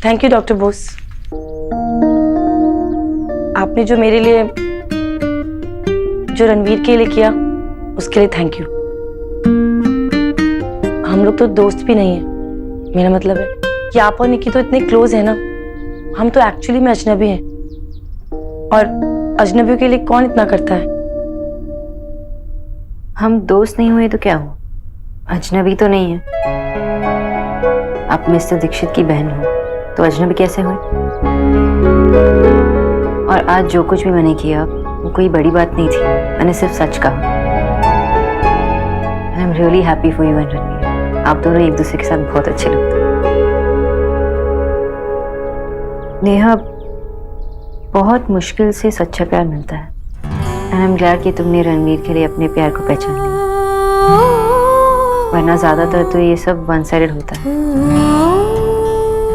Thank you doctor Bose. आपने जो मेरे लिए, जो रणवीर के लिए किया, उसके लिए थैंक यू। हम लोग तो दोस्त भी नहीं है। मेरा मतलब है कि आप और निकी तो इतने क्लोज है ना, हम तो एक्चुअली में अजनबी हैं। और अजनबियों के लिए कौन इतना करता है? हम दोस्त नहीं हुए तो क्या हो, अजनबी तो नहीं है। आप मिस्टर दीक्षित की बहन हो तो अजनबी कैसे हुए? और आज जो कुछ भी मैंने किया वो कोई बड़ी बात नहीं थी, मैंने सिर्फ सच कहा। I am really happy for you and Ranveer. आप दोनों एक दूसरे के साथ बहुत अच्छे लगते हैं। नेहा, बहुत मुश्किल से सच्चा प्यार मिलता है एंड आई एम ग्लैड कि तुमने रणवीर के लिए अपने प्यार को पहचान लिया, वरना ज्यादातर तो ये सब वन साइडेड होता है।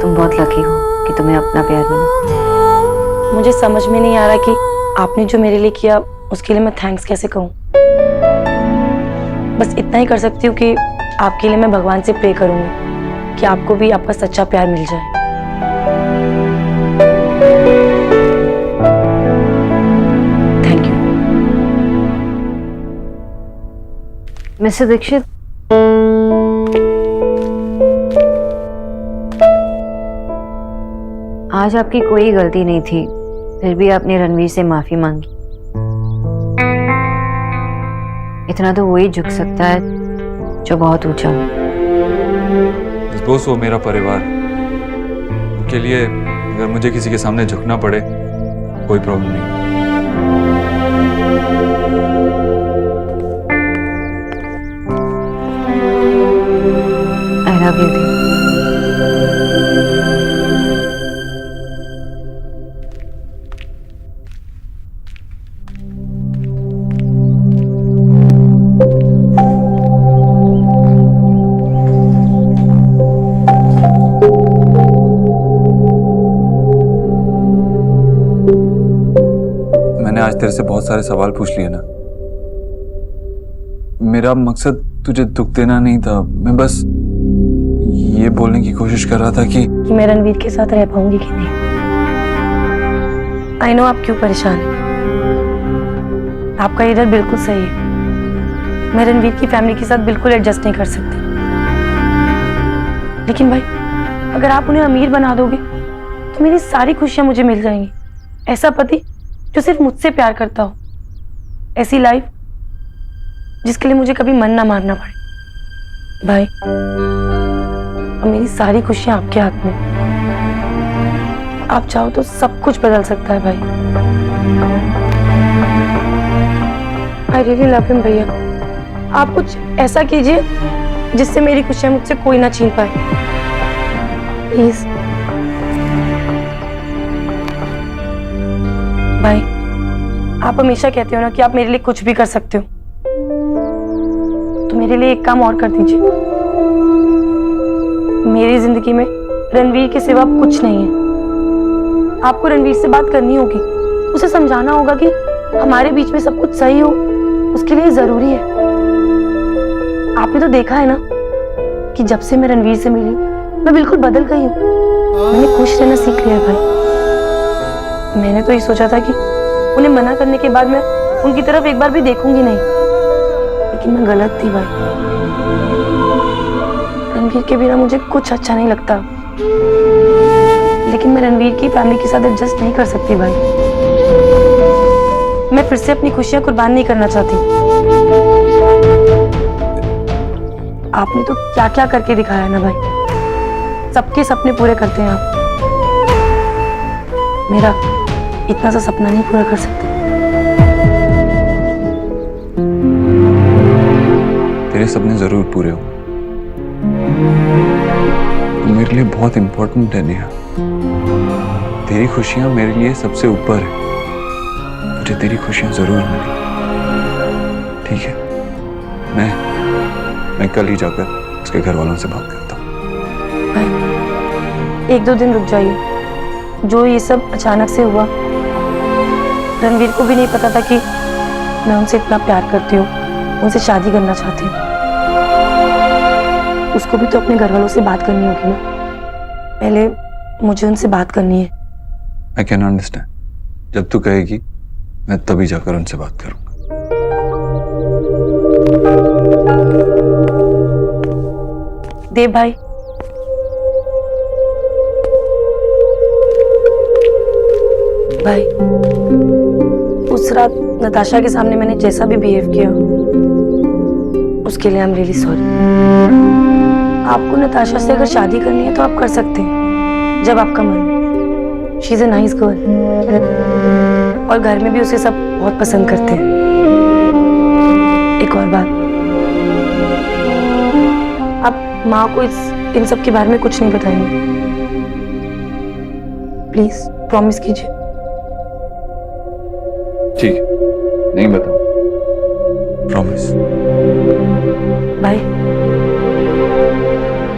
तुम बहुत लकी हो कि तुम्हें अपना प्यार मिला। मुझे समझ में नहीं आ रहा कि आपने जो मेरे लिए किया उसके लिए मैं थैंक्स कैसे कहूँ। बस इतना ही कर सकती हूँ कि आपके लिए मैं भगवान से प्रे करूंगी कि आपको भी आपका सच्चा प्यार मिल जाए। Thank you mister Dikshit. आज आपकी कोई गलती नहीं थी, फिर भी आपने रणवीर से माफी मांगी। इतना तो वही झुक सकता है जो बहुत ऊंचा हो। बोस, वो मेरा परिवार, उनके लिए अगर मुझे किसी के सामने झुकना पड़े कोई प्रॉब्लम नहीं। I love you. मैंने आज तेरे से बहुत सारे सवाल पूछ लिए ना। मेरा मकसद तुझे दुख देना नहीं था, मैं बस ये बोलने की कोशिश कर रहा था कि मैं रणवीर के साथ रह पाऊंगी कि नहीं। आई नो आप क्यों परेशान हैं। आपका इधर बिल्कुल सही है। मैं रणवीर की फैमिली के साथ बिल्कुल एडजस्ट नहीं कर सकती। लेकिन भाई, अगर आप उन्हें अमीर बना दोगे तो मेरी सारी खुशियां मुझे मिल जाएंगी। ऐसा पति जो सिर्फ मुझसे प्यार करता हो, ऐसी लाइफ जिसके लिए मुझे कभी मन ना मारना पड़े। भाई, अब मेरी सारी खुशियां आपके हाथ में। आप चाहो तो सब कुछ बदल सकता है भाई। आई रियली लव हिम भैया। आप कुछ ऐसा कीजिए जिससे मेरी खुशियां मुझसे कोई ना छीन पाए, प्लीज। भाई, आप हमेशा कहते हो ना कि आप मेरे लिए कुछ भी कर सकते हो, तो मेरे लिए एक काम और कर दीजिए। मेरी जिंदगी में रणवीर के सिवा कुछ नहीं है। आपको रणवीर से बात करनी होगी, उसे समझाना होगा कि हमारे बीच में सब कुछ सही हो, उसके लिए जरूरी है। आपने तो देखा है ना कि जब से मैं रणवीर से मिली मैं बिल्कुल बदल गई हूँ। मैंने खुश रहना सीख लिया है भाई। मैंने तो ये सोचा था कि उन्हें मना करने के बाद मैं उनकी तरफ एक बार भी देखूंगी नहीं, लेकिन मैं गलत थी भाई। रणवीर के बिना मुझे कुछ अच्छा नहीं लगता, लेकिन मैं रणवीर की फैमिली के साथ एडजस्ट नहीं कर सकती भाई। मैं फिर से अपनी खुशियां कुर्बान नहीं करना चाहती। आपने तो क्या क्या करके दिखाया ना भाई। सबके सपने पूरे करते हैं आप, मेरा इतना सा सपना नहीं पूरा कर सकते। तेरे सपने जरूर पूरे हो। तू मेरे लिए बहुत इंपॉर्टेंट है नेहा। तेरी खुशियां मेरे लिए सबसे ऊपर है। मुझे तेरी खुशियां जरूर मिली, ठीक है? मैं कल ही जाकर उसके घर वालों से बात करता हूँ। भाई, एक दो दिन रुक जाइए। जो ये सब अचानक से हुआ, रणवीर को भी नहीं पता था कि मैं उनसे इतना प्यार करती हूँ, उनसे शादी करना चाहती हूँ। उसको भी तो अपने घर वालों से बात करनी होगी ना। पहले मुझे उनसे बात करनी है। I can understand. जब तू कहेगी मैं तभी जाकर उनसे बात करूंगा। देव भाई, भाई उस रात नताशा के सामने मैंने जैसा भी बिहेव किया उसके लिए आई एम रियली सॉरी। आपको नताशा से अगर शादी करनी है तो आप कर सकते हैं जब आपका मन। She is a nice girl और घर में भी उसे सब बहुत पसंद करते हैं। एक और बात, आप माँ को इन सब के बारे में कुछ नहीं बताएंगे? प्लीज प्रॉमिस कीजिए। ठीक है, नहीं बताऊं, प्रॉमिस। भाई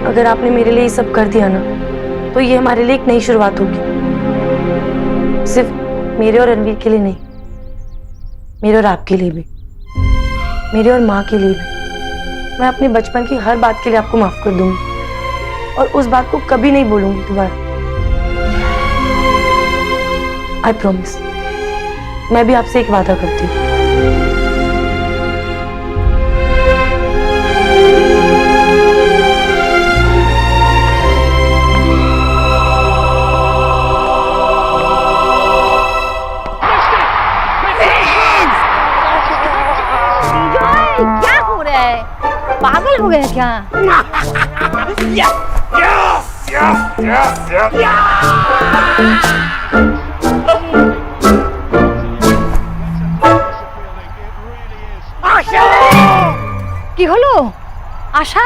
अगर आपने मेरे लिए ये सब कर दिया ना तो ये हमारे लिए एक नई शुरुआत होगी। सिर्फ मेरे और रणवीर के लिए नहीं, मेरे और आपके लिए भी, मेरे और माँ के लिए भी। मैं अपने बचपन की हर बात के लिए आपको माफ कर दूंगी और उस बात को कभी नहीं बोलूंगी दोबारा। I promise. मैं भी आपसे एक वादा करती हूँ। क्या हो रहा है? पागल हो गया क्या? কি হলো? आशा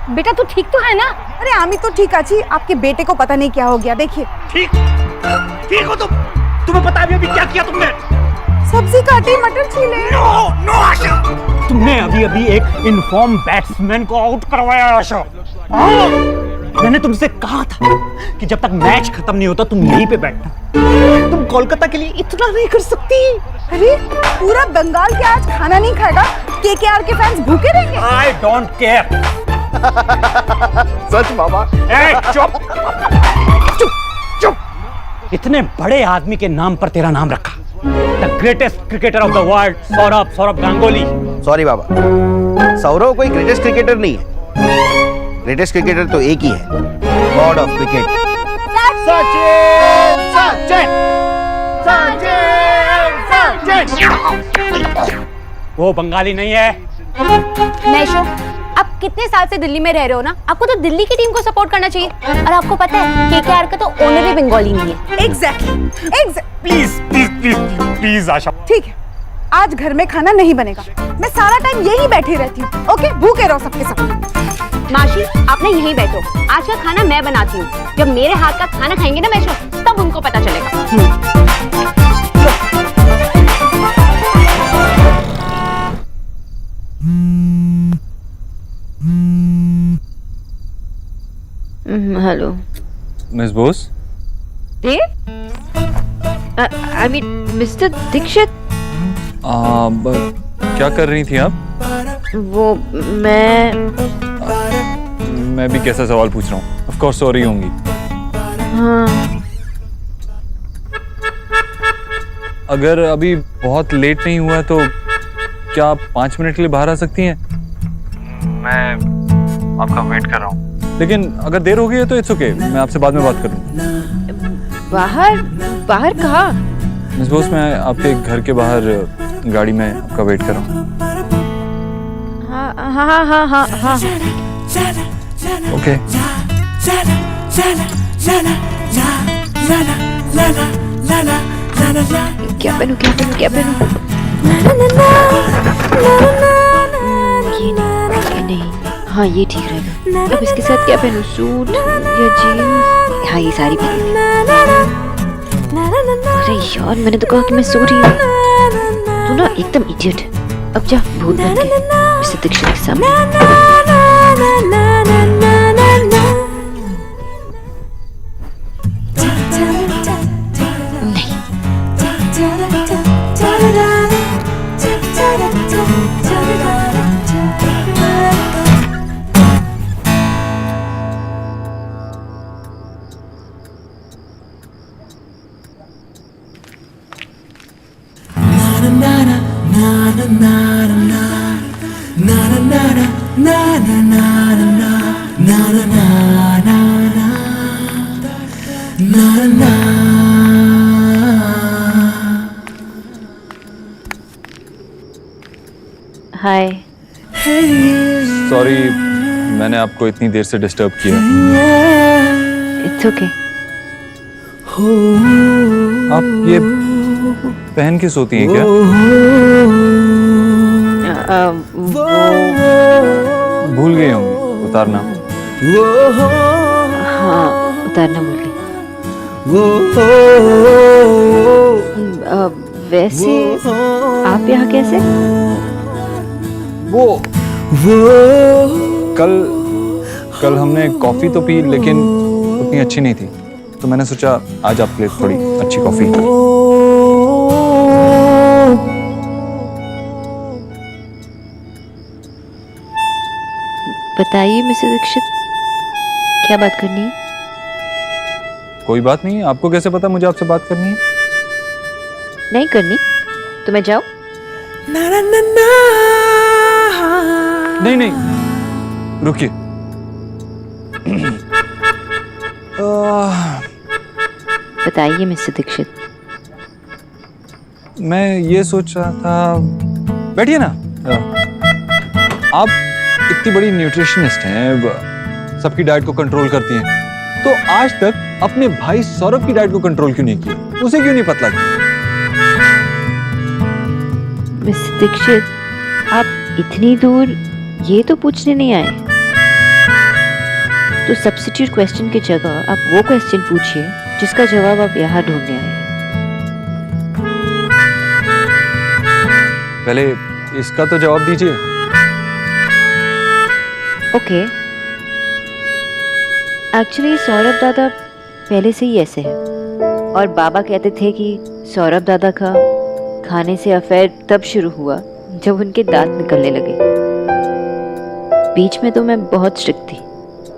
बेटा तू ठीक तो है ना? अरे आमी तो ठीक आची, आपके बेटे को पता नहीं क्या हो गया। देखिए ठीक ठीक हो तुम। तुम्हें पता है अभी क्या किया तुमने? सब्जी काटी, मटर छीले। नो नो आशा, तुमने अभी अभी एक इनफॉर्म बैट्समैन को आउट करवाया आशा। मैंने तुमसे कहा था कि जब तक मैच खत्म नहीं होता तुम यहीं पे बैठना। तुम कोलकाता के लिए इतना नहीं कर सकती। अरे पूरा बंगाल क्या आज खाना नहीं खाएगा? केकेआर के फैंस भूखे रहेंगे। I don't care. सच बाबा। चुप चुप चुप। इतने बड़े आदमी के नाम पर तेरा नाम रखा, the greatest cricketer of the world, Sourav Ganguly. Sorry बाबा, सौरव कोई ग्रेटेस्ट क्रिकेटर नहीं है। ग्रेटेस्ट क्रिकेटर तो एक ही है, God of cricket, Sachin. Sachin Sachin Sachin. वो बंगाली नहीं है। नैशो, आप कितने साल से दिल्ली में रह रहे हो ना, आपको तो दिल्ली की टीम को सपोर्ट करना चाहिए। और आपको पता है केकेआर का तो ओनर भी बंगाली नहीं है। Exactly. Please please please please Asha. ठीक है, आज घर में खाना नहीं बनेगा। मैं सारा टाइम यहीं बैठी रहती हूँ। ओके, भूखे रहो सबके सब। माशी, आप ना यहीं बैठो, आज का खाना मैं बनाती हूँ। जब मेरे हाथ का खाना खाएंगे ना मैशो, तब उनको पता चलेगा। Hello miss Bose. I mean mister Dikshit. क्या कर रही थी आप? वो मैं भी कैसा सवाल पूछ रहा हूँ? ऑफ कोर्स सॉरी होंगी। हाँ, अगर अभी बहुत लेट नहीं हुआ तो क्या आप 5 मिनट के लिए बाहर आ सकती हैं? मैं आपका वेट कर रहा हूँ। लेकिन अगर देर हो गई है तो इट्स ओके, मैं आपसे बाद में बात करूँ। बाहर बाहर कहाँ? मिस बोस, मैं आपके घर के बाहर गाड़ी में आपका वेट कर रहा हूँ। हाँ हाँ हाँ हाँ हाँ। ओके। क्या पहनूं क्या पहनूं क्या पहनूं? ये नहीं, हाँ ये ठीक रहेगा। अब इसके साथ क्या पहनूं? सूट या जीन्स? हाँ ये साड़ी पहन। अरे यार, मैंने तो कहा कि मैं सो रही हूँ। तू ना एकदम इडियट है। अब जा भूत बन के मिस्टर दीक्षित के सामने। हाय। सॉरी, मैंने आपको इतनी देर से डिस्टर्ब किया। It's okay. आप ये पहन के सोती हैं क्या? भूल गए होंगे उतारना। हाँ, उतारना भूल गई। वैसे आप यहाँ कैसे? वो कल हमने कॉफी तो पी, लेकिन उतनी अच्छी नहीं थी, तो मैंने सोचा आज आपके लिए थोड़ी अच्छी कॉफी। बताइए मिसेस दीक्षित, क्या बात करनी है? कोई बात नहीं, आपको कैसे पता मुझे आपसे बात करनी है? नहीं करनी तो मैं जाऊं? नहीं, रुकिए। बताइए मिस्टर दीक्षित। मैं ये सोच रहा था, बैठिए ना। आप इतनी बड़ी न्यूट्रिशनिस्ट हैं, सबकी डाइट को कंट्रोल करती हैं, तो आज तक अपने भाई सौरभ की डाइट को कंट्रोल क्यों नहीं किया? उसे क्यों नहीं पतला किया? मिस्टर दीक्षित, आप इतनी दूर ये तो पूछने नहीं आए, तो सब्स्टिट्यूट क्वेश्चन की जगह आप वो क्वेश्चन पूछिए जिसका जवाब आप यहाँ ढूंढने आए हैं। पहले इसका तो जवाब दीजिए। ओके, एक्चुअली सौरभ दादा पहले से ही ऐसे हैं, और बाबा कहते थे कि सौरभ दादा का खाने से अफेयर तब शुरू हुआ जब उनके दांत निकलने लगे। बीच में तो मैं बहुत स्ट्रिक्ट थी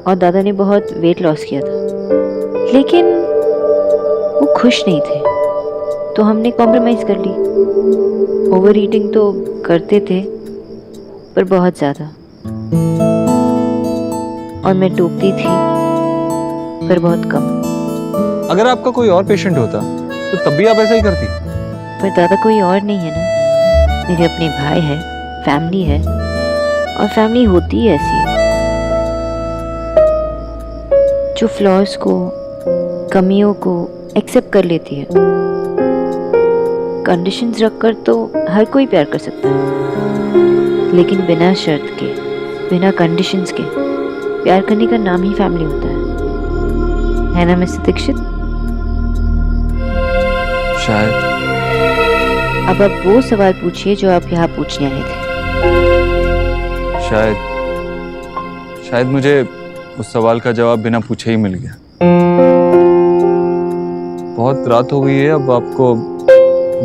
और दादा ने बहुत वेट लॉस किया था, लेकिन वो खुश नहीं थे, तो हमने कॉम्प्रोमाइज कर ली। ओवर ईटिंग तो करते थे, पर बहुत ज़्यादा, और मैं टोकती थी, पर बहुत कम। अगर आपका कोई और पेशेंट होता तो तब भी आप ऐसा ही करती? पर दादा कोई और नहीं है ना, मेरे अपने भाई है, फैमिली है, और फैमिली होती ही ऐसी है, जो फ्लॉज को, कमियों को एक्सेप्ट कर लेती है। कंडीशंस रखकर तो हर कोई प्यार कर सकता है, लेकिन बिना शर्त के, बिना कंडीशंस के प्यार करने का नाम ही फैमिली होता है ना मिस्टर दीक्षित? शायद। अब आप वो सवाल पूछिए जो आप यहाँ पूछने आए थे। शायद मुझे उस सवाल का जवाब बिना पूछे ही मिल गया। बहुत रात हो गई है, अब आपको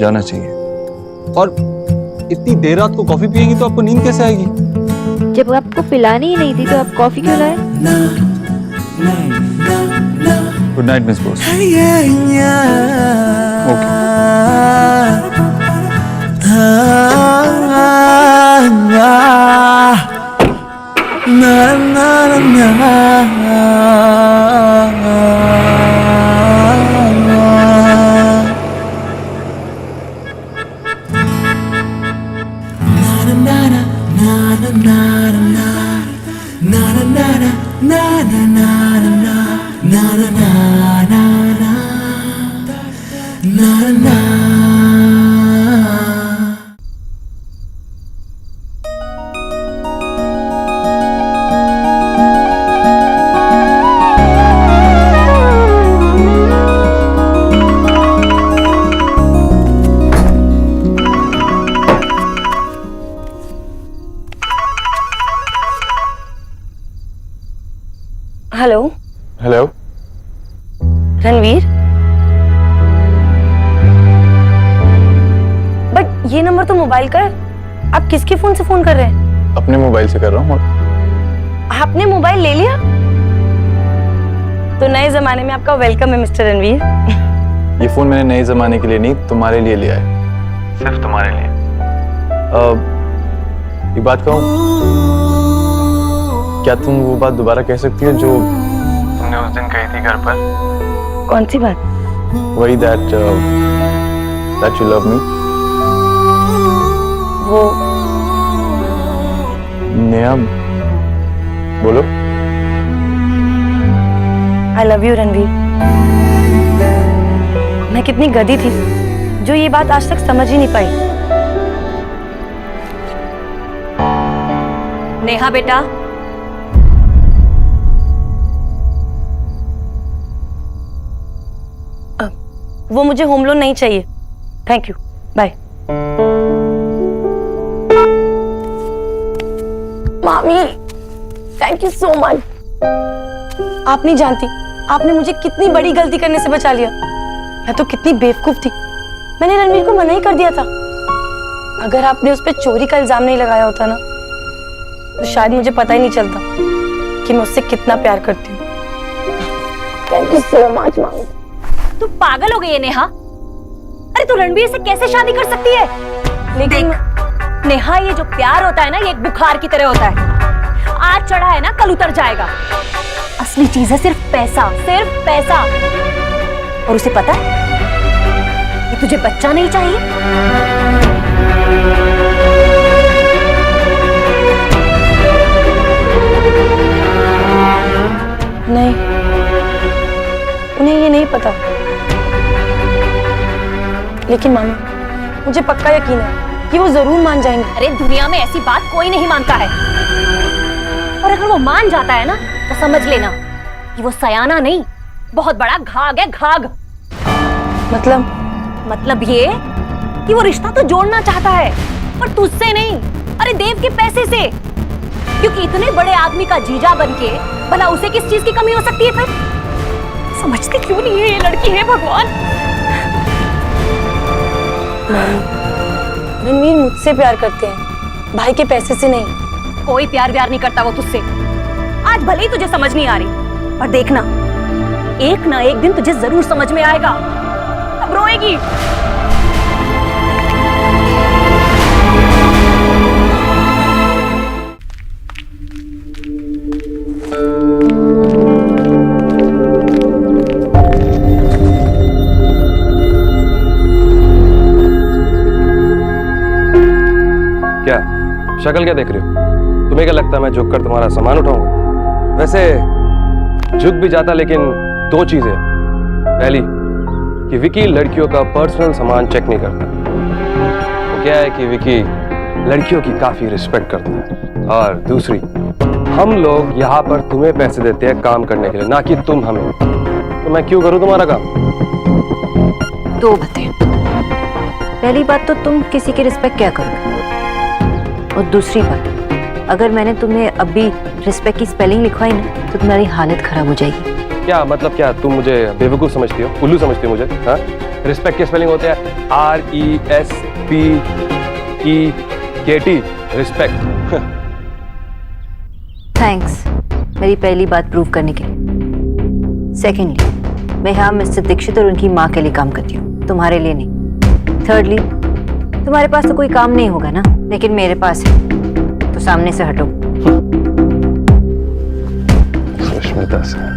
जाना चाहिए। और इतनी देर रात को कॉफी पिएंगी तो आपको नींद कैसे आएगी? जब आपको पिलानी ही नहीं थी तो आप कॉफी क्यों लाए? Good night miss boss. Hello hello, Ranveer, but ये नंबर तो मोबाइल का है। आप किसके फोन से फोन कर रहे हैं? अपने मोबाइल से कर रहा हूँ। आपने मोबाइल ले लिया? तो नए जमाने में आपका वेलकम है मिस्टर रणवीर। ये फोन मैंने नए जमाने के लिए नहीं, तुम्हारे लिए लिया है, सिर्फ तुम्हारे लिए। एक बात कहूँ, क्या तुम वो बात दोबारा कह सकती हो जो तुमने उस दिन कही थी घर पर? कौन सी बात? वही that you love me. वो नेहा, बोलो। I love you Ranveer. मैं कितनी गधी थी जो ये बात आज तक समझ ही नहीं पाई। नेहा बेटा, वो मुझे होम लोन नहीं चाहिए, थैंक यू, बाय। मामी, थैंक यू सो मच। आप नहीं जानती आपने मुझे कितनी बड़ी गलती करने से बचा लिया। मैं तो कितनी बेवकूफ थी, मैंने रणवीर को मना ही कर दिया था। अगर आपने उस पर चोरी का इल्जाम नहीं लगाया होता ना, तो शायद मुझे पता ही नहीं चलता कि मैं उससे कितना प्यार करती हूँ। थैंक यू सो मच मामी। तू पागल हो गई है नेहा। अरे तू रणवीर से कैसे शादी कर सकती है? लेकिन नेहा, ये जो प्यार होता है ना, ये एक बुखार की तरह होता है। आज चढ़ा है ना, कल उतर जाएगा। असली चीज है सिर्फ पैसा, सिर्फ पैसा। और उसे पता है कि तुझे बच्चा नहीं चाहिए। नहीं, उन्हें ये नहीं पता। लेकिन मामा, मुझे पक्का यकीन है कि वो जरूर मान जाएंगे। अरे दुनिया में ऐसी बात कोई नहीं मानता है। और अगर वो मान जाता है ना, तो समझ लेना कि वो सयाना नहीं, बहुत बड़ा घाघ है, घाघ। मतलब ये कि वो रिश्ता तो जोड़ना चाहता है, पर तुझसे नहीं, अरे देव के पैसे से। क्योंकि इतने बड़े आदमी का जीजा बनके भला उसे किस चीज की कमी हो सकती है? फिर समझती क्यों नहीं है ये लड़की है भगवान। रणवीर मुझसे प्यार करते हैं, भाई के पैसे से नहीं। कोई प्यार व्यार नहीं करता वो तुझसे। आज भले ही तुझे समझ नहीं आ रही, पर देखना, एक ना एक दिन तुझे जरूर समझ में आएगा। अब रोएगी। क्या शक्ल क्या देख रहे हो? तुम्हें क्या लगता है मैं झुक कर तुम्हारा सामान उठाऊंगा? वैसे झुक भी जाता, लेकिन दो चीजें। पहली कि विकी लड़कियों का पर्सनल सामान चेक नहीं करता। वो क्या है कि विकी लड़कियों की काफी रिस्पेक्ट करता है। और दूसरी, हम लोग यहाँ पर तुम्हें पैसे देते हैं काम करने के लिए, ना कि तुम हमें। तो मैं क्यों करूँ तुम्हारा काम? दो बातें। पहली बात तो तुम किसी की रिस्पेक्ट क्या करोगे, और दूसरी बात, अगर मैंने तुम्हें अभी रिस्पेक्ट की स्पेलिंग लिखवाई ना, तो तुम्हारी हालत खराब हो जाएगी। क्या मतलब? क्या तुम मुझे बेवकूफ समझती हो, उल्लू समझती हो मुझे? हाँ, रिस्पेक्ट की स्पेलिंग होते हैं RESPECT, रिस्पेक्ट। थैंक्स मेरी पहली बात प्रूव करने के लिए। सेकेंडली, मैं यहाँ मिस्टर दीक्षित और उनकी माँ के लिए काम करती हूँ, तुम्हारे लिए नहीं। थर्डली, तुम्हारे पास तो कोई काम नहीं होगा ना, लेकिन मेरे पास है, तो सामने से हटो। सुष्मिता से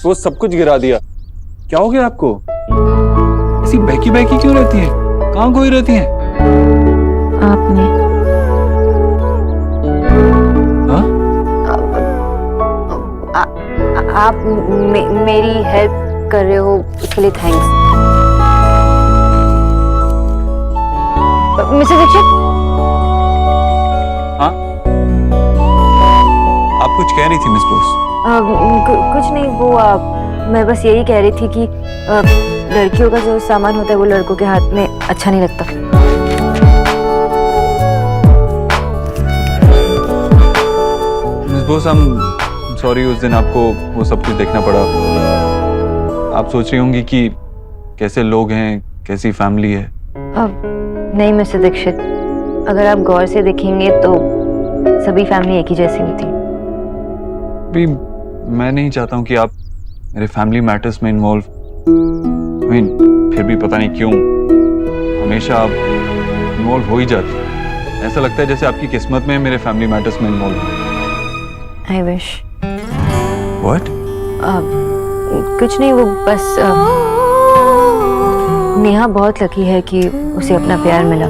वो सब कुछ गिरा दिया। क्या हो गया आपको? ऐसी बहकी बहकी क्यों रहती है? कहाँ खोई रहती है? आपने आप मेरी हेल्प कर रहे हो, उसके लिए थैंक्स। मिस्टर दीक्षित, हाँ, आप कुछ कह रही थी मिस बोस? कुछ नहीं, वो मैं बस यही कह रही थी कि लड़कियों का जो सामान होता है वो लड़कों के हाथ में अच्छा नहीं लगता। मिस बोस, सॉरी उस दिन आपको वो सब कुछ देखना पड़ा। आप सोच रही होंगी कि कैसे लोग हैं, कैसी फैमिली है। नहीं मिस्टर दीक्षित, अगर आप गौर से देखेंगे तो सभी फैमिली एक ही जैसी होती है। भी मैं नहीं चाहता हूँ कि आप मेरे फैमिली मैटर्स में इन्वॉल्व, फिर भी पता नहीं क्यों हमेशा आप इन्वॉल्व हो ही जाती हैं। ऐसा लगता है जैसे आपकी किस्मत में मेरे फैमिली मैटर्स में इन्वॉल्व। I wish. व्हाट? कुछ नहीं, वो बस नेहा बहुत लकी है कि उसे अपना प्यार मिला।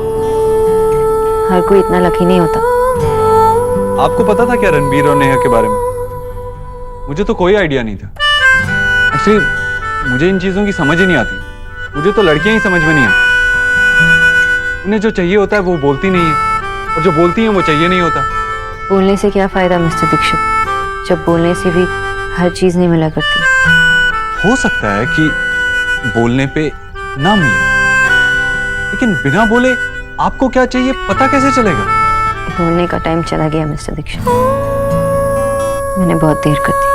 हर कोई इतना लकी नहीं होता। आपको पता था क्या रणबीर और नेहा के बारे में? मुझे तो कोई आइडिया नहीं था। एक्चुअली मुझे इन चीजों की समझ ही नहीं आती। मुझे तो लड़कियां ही समझ में नहीं आती। उन्हें जो चाहिए होता है वो बोलती नहीं है, और जो बोलती हैं वो चाहिए नहीं होता। बोलने से क्या फायदा मिस्टर दीक्षित, जब बोलने से भी हर चीज नहीं मिला करती। हो सकता है कि बोलने पे ना मिले, लेकिन बिना बोले आपको क्या चाहिए पता कैसे चलेगा? बोलने का टाइम चला गया मिस्टर दीक्षित, मैंने बहुत देर कर दी।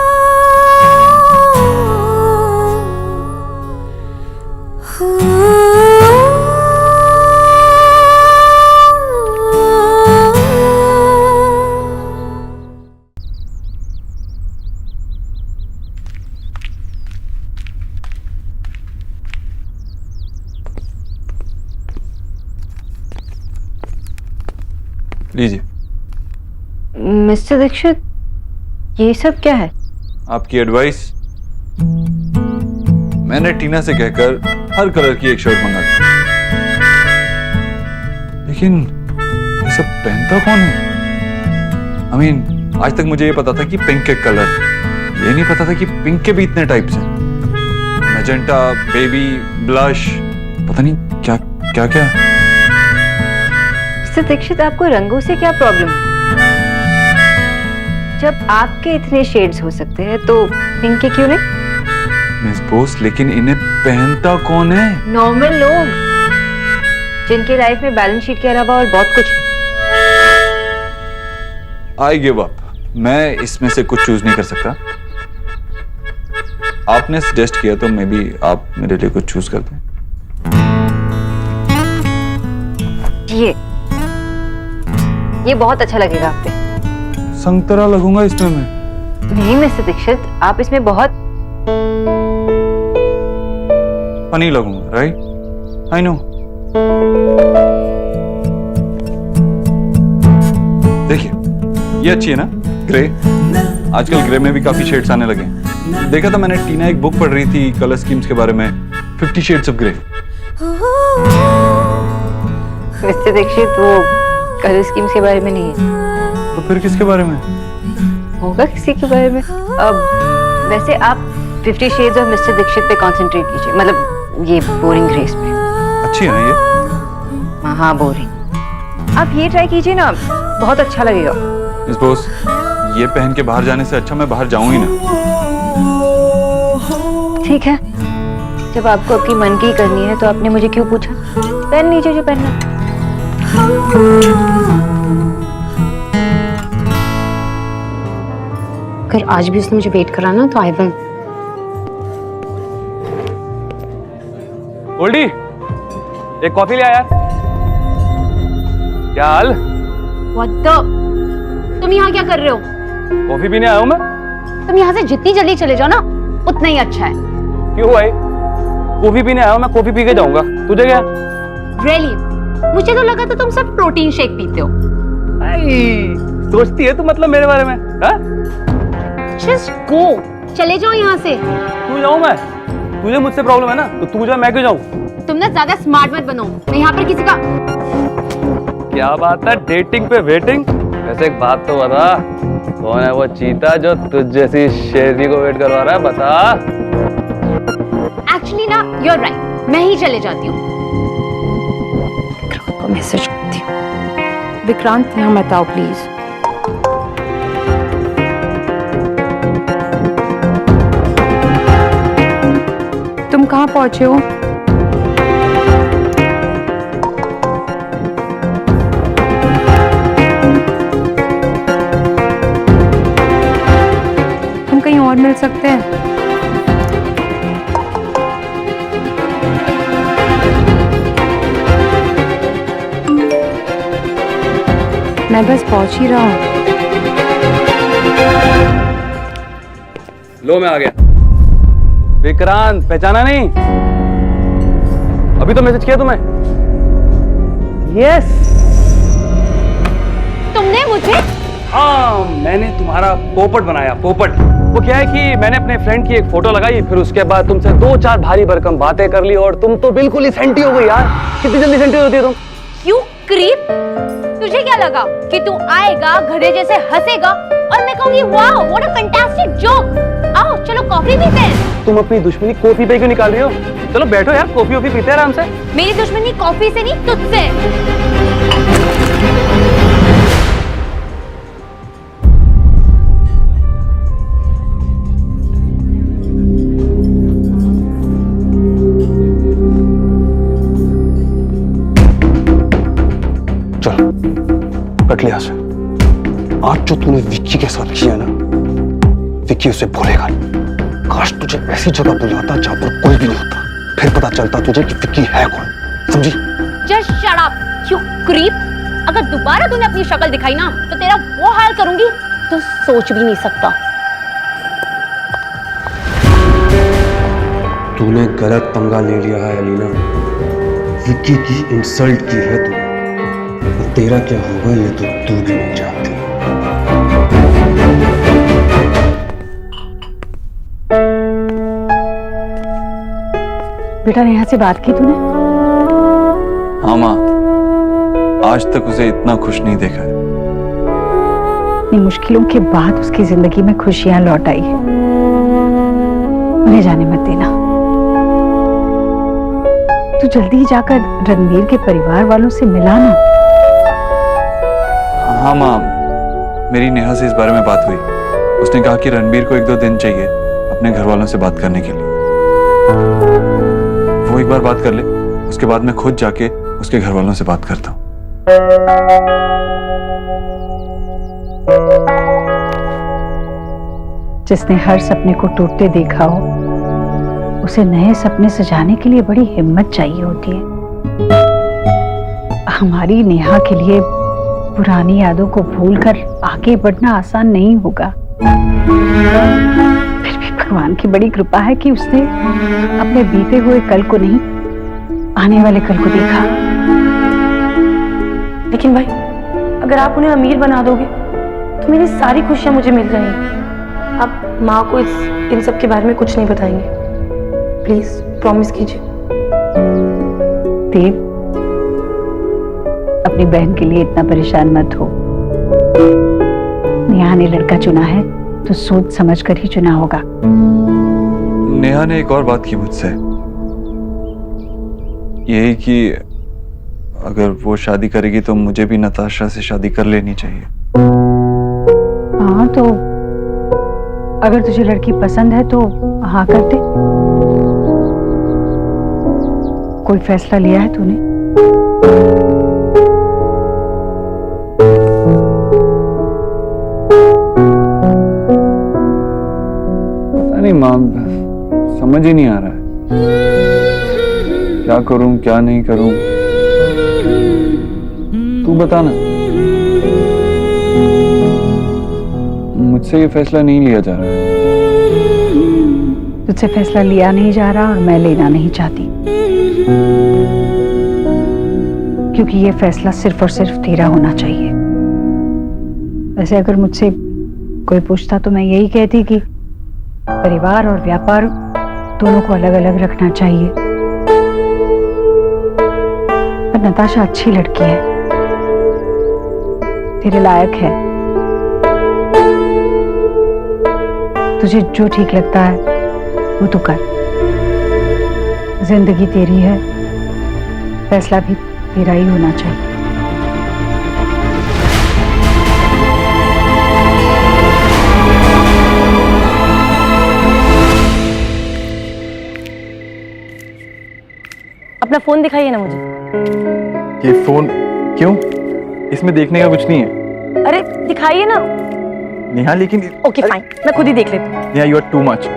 लीजिए। मिस्टर दीक्षित, ये सब क्या है? आपकी एडवाइस। मैंने टीना से कहकर हर कलर की एक शर्ट मंगा दी, लेकिन ये सब पहनता कौन है? I mean, आज तक मुझे ये पता था कि पिंक के कलर, ये नहीं पता था कि पिंक के भी इतने टाइप्स हैं। मैजेंटा, बेबी, ब्लश, पता नहीं क्या क्या क्या। मिस्टर दीक्षित, आपको रंगों से क्या प्रॉब्लम है? जब आपके इतने शेड्स हो सकते हैं तो पिंक के क्यों नहीं? मिस बोस, लेकिन इन्हें पहनता कौन है? नॉर्मल लोग, जिनके लाइफ में बैलेंस शीट के अलावा और बहुत कुछ है। I give up. मैं इसमें से कुछ चूज नहीं कर सकता। आपने सजेस्ट किया तो मे बी आप मेरे लिए कुछ चूज कर दें। ये बहुत अच्छा लगेगा आप पे। संतरा लगूंगा इसमें मैं? नहीं मिस्टर दीक्षित, आप इसमें बहुत फनी लगूंगा, राइट? I know. देखिए, ये अच्छी है ना, ग्रे। आजकल ग्रे में भी काफी शेड्स आने लगे हैं। देखा था मैंने, टीना एक बुक पढ़ रही थी कलर स्कीम्स के बारे में, 50 shades of grey. Mister Dikshit, वो कलर स्कीम्स के बारे में नहीं है। तो फिर किसके बारे में होगा? किसी के बारे में। अब वैसे आप 50 शेड्स ऑफ मिस्टर दीक्षित पे कंसंट्रेट कीजिए, मतलब ये बोरिंग ग्रेस पे। अच्छी है ना ये? हाँ, बोरिंग। आप ये ट्राई कीजिए ना, बहुत अच्छा लगेगा। मिस बोस, ये पहन के बाहर जाने से अच्छा मैं बाहर जाऊं ही ना। ठीक है, जब आपको अपनी मन की करनी है तो आपने मुझे क्यों पूछा? पहन लीजिए जो पहनना। अगर आज भी उसने मुझे वेट करा ना तो आई विल। गोल्डी, एक कॉफी ले आ यार। क्या हाल? What the? तुम यहाँ क्या कर रहे हो? कॉफी पीने आया हूं मैं। तुम यहाँ से जितनी जल्दी चले जाओ ना उतना ही अच्छा है। क्यों भाई? कॉफी पीने आया हूं मैं, कॉफी पी के जाऊंगा। तुझे क्या? Really? मुझे तो लगा था तुम सब प्रोटीन शेक पीते हो। सोचती है तू मतलब मेरे बारे में? हाँ? Just go. चले जाओ यहाँ से। तू जाऊं मैं? तुझे मुझसे प्रॉब्लम है ना, तो तू जा, मैं क्यों जाऊं? तुम ना ज्यादा स्मार्ट मत बनो। मैं यहाँ पर किसी का। क्या बात है, डेटिंग पे वेटिंग? वैसे एक बात तो बता, कौन है वो चीता जो तुझ जैसी शेरनी को वेट करवा रहा है? बता। Actually ना, you're right. मैं ही चले जाती हूँ। विक्रांत को मैसेज करती हूँ। विक्रांत, यहाँ मत आओ प्लीज। तुम कहाँ पहुंचे हो? हम कहीं और मिल सकते हैं? मैं बस पहुंच ही रहा हूँ। लो मैं आ गया। विक्रांत पहचाना नहीं? अभी तो मैसेज किया तुम्हें। यस। तुमने मुझे? हाँ, मैंने तुम्हारा पोपट बनाया, पोपट। वो क्या है कि मैंने अपने फ्रेंड की एक फोटो लगाई, फिर उसके बाद तुमसे 2-4 भारी भरकम बातें कर ली और तुम तो बिल्कुल ही सेंटी हो गई यार। कितनी जल्दी सेंटी होती है तुम? यू क्रीप, तुझे क्या लगा कि तू आएगा, गधे जैसे हंसेगा और मैं कहूंगी wow what a fantastic joke. आओ चलो कॉफी पीते हैं। तुम अपनी दुश्मनी कॉफी पे क्यों निकाल रही हो? चलो बैठो यार, कॉफी वॉफी पीते हैं आराम से। मेरी दुश्मनी कॉफी से नहीं, तुझसे। चलो कट लिया से। आज जो तूने विक्की के साथ किया ना, विक्की उसे भूलेगा नहीं। काश तुझे ऐसी जगह बुलाता जहां पर कोई भी नहीं होता, फिर पता चलता तुझे कि विक्की है कौन। समझी? Just shut up you creep. अगर दोबारा तूने अपनी शक्ल दिखाई ना तो तेरा वो हाल करूंगी तो सोच भी नहीं सकता। तूने गलत पंगा ले लिया है अलीना। विक्की की इंसल्ट की है तूने, और तेरा क्या होगा ये तो तू भी नहीं जानती। बेटा नेहा से बात की तूने? हाँ माँ, आज तक उसे इतना खुश नहीं देखा है। इतनी मुश्किलों के बाद उसकी जिंदगी में खुशियां लौट आई है। उन्हें जाने मत देना। तू जल्दी ही जाकर रणवीर के परिवार वालों से मिला ना। हाँ माँ, मेरी नेहा से इस बारे में बात हुई। उसने कहा कि रणबीर को 1-2 दिन चाहिए अपने घर वालों से बात करने के लिए। वो एक बार बात कर ले, उसके बाद मैं खुद जाके उसके घर वालों से बात करता हूँ। जिसने हर सपने को टूटते देखा हो, उसे नए सपने सजाने के लिए बड़ी हिम्मत चाहिए होती है। हमारी नेहा के लिए पुरानी यादों को भूलकर आगे बढ़ना आसान नहीं होगा। फिर भी भगवान की बड़ी कृपा है कि उसने अपने बीते हुए कल को नहीं, आने वाले कल को देखा। लेकिन भाई, अगर आप उन्हें अमीर बना दोगे तो मेरी सारी खुशियां मुझे मिल जाएंगी। आप माँ को इन सब के बारे में कुछ नहीं बताएंगे, प्लीज प्रॉमिस कीजिए। देव, अपनी बहन के लिए इतना परेशान मत हो। नेहा ने लड़का चुना है तो सोच समझ कर ही चुना होगा। नेहा ने एक और बात की मुझसे, यही कि अगर वो शादी करेगी तो मुझे भी नताशा से शादी कर लेनी चाहिए। हाँ, तो अगर तुझे लड़की पसंद है तो हाँ कर दे। कोई फैसला लिया है तूने? पता नहीं माँ, समझ ही नहीं आ रहा है क्या करूं क्या नहीं करूं। तू बता ना, मुझसे ये फैसला नहीं लिया जा रहा है। तुझसे फैसला लिया नहीं जा रहा और मैं लेना नहीं चाहती, क्योंकि ये फैसला सिर्फ और सिर्फ तेरा होना चाहिए। वैसे अगर मुझसे कोई पूछता तो मैं यही कहती कि परिवार और व्यापार दोनों को अलग अलग रखना चाहिए। पर नताशा अच्छी लड़की है, तेरे लायक है। तुझे जो ठीक लगता है वो तू कर। जिंदगी तेरी है, फैसला भी तेरा ही होना चाहिए। अपना फोन दिखाइए ना मुझे। ये फोन क्यों? इसमें देखने का कुछ नहीं है। अरे दिखाइए ना। नेहा लेकिन ओके फाइन, मैं खुद ही देख लेती हूँ। Neha you are too much.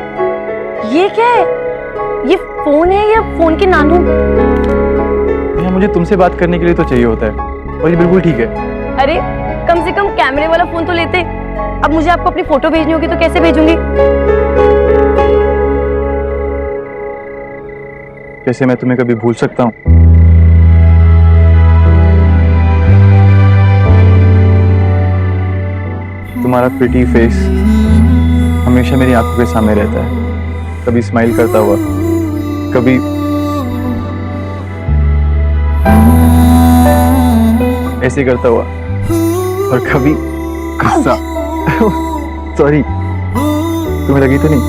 ये क्या है? ये फोन है या फोन के नानू? नेहा मुझे तुमसे बात करने के लिए तो चाहिए होता है, और ये बिल्कुल ठीक है। अरे कम कैमरे वाला फोन तो लेते। अब मुझे आपको अपनी फोटो भेजनी होगी तो कैसे भेजूंगी? कैसे मैं तुम्हें कभी भूल सकता हूँ? तुम्हारा प्रिटी फेस हमेशा मेरी आंखों के सामने रहता है, कभी स्माइल करता हुआ, कभी ऐसे करता हुआ और कभी गुस्सा। सॉरी, तुम्हें लगी तो नहीं?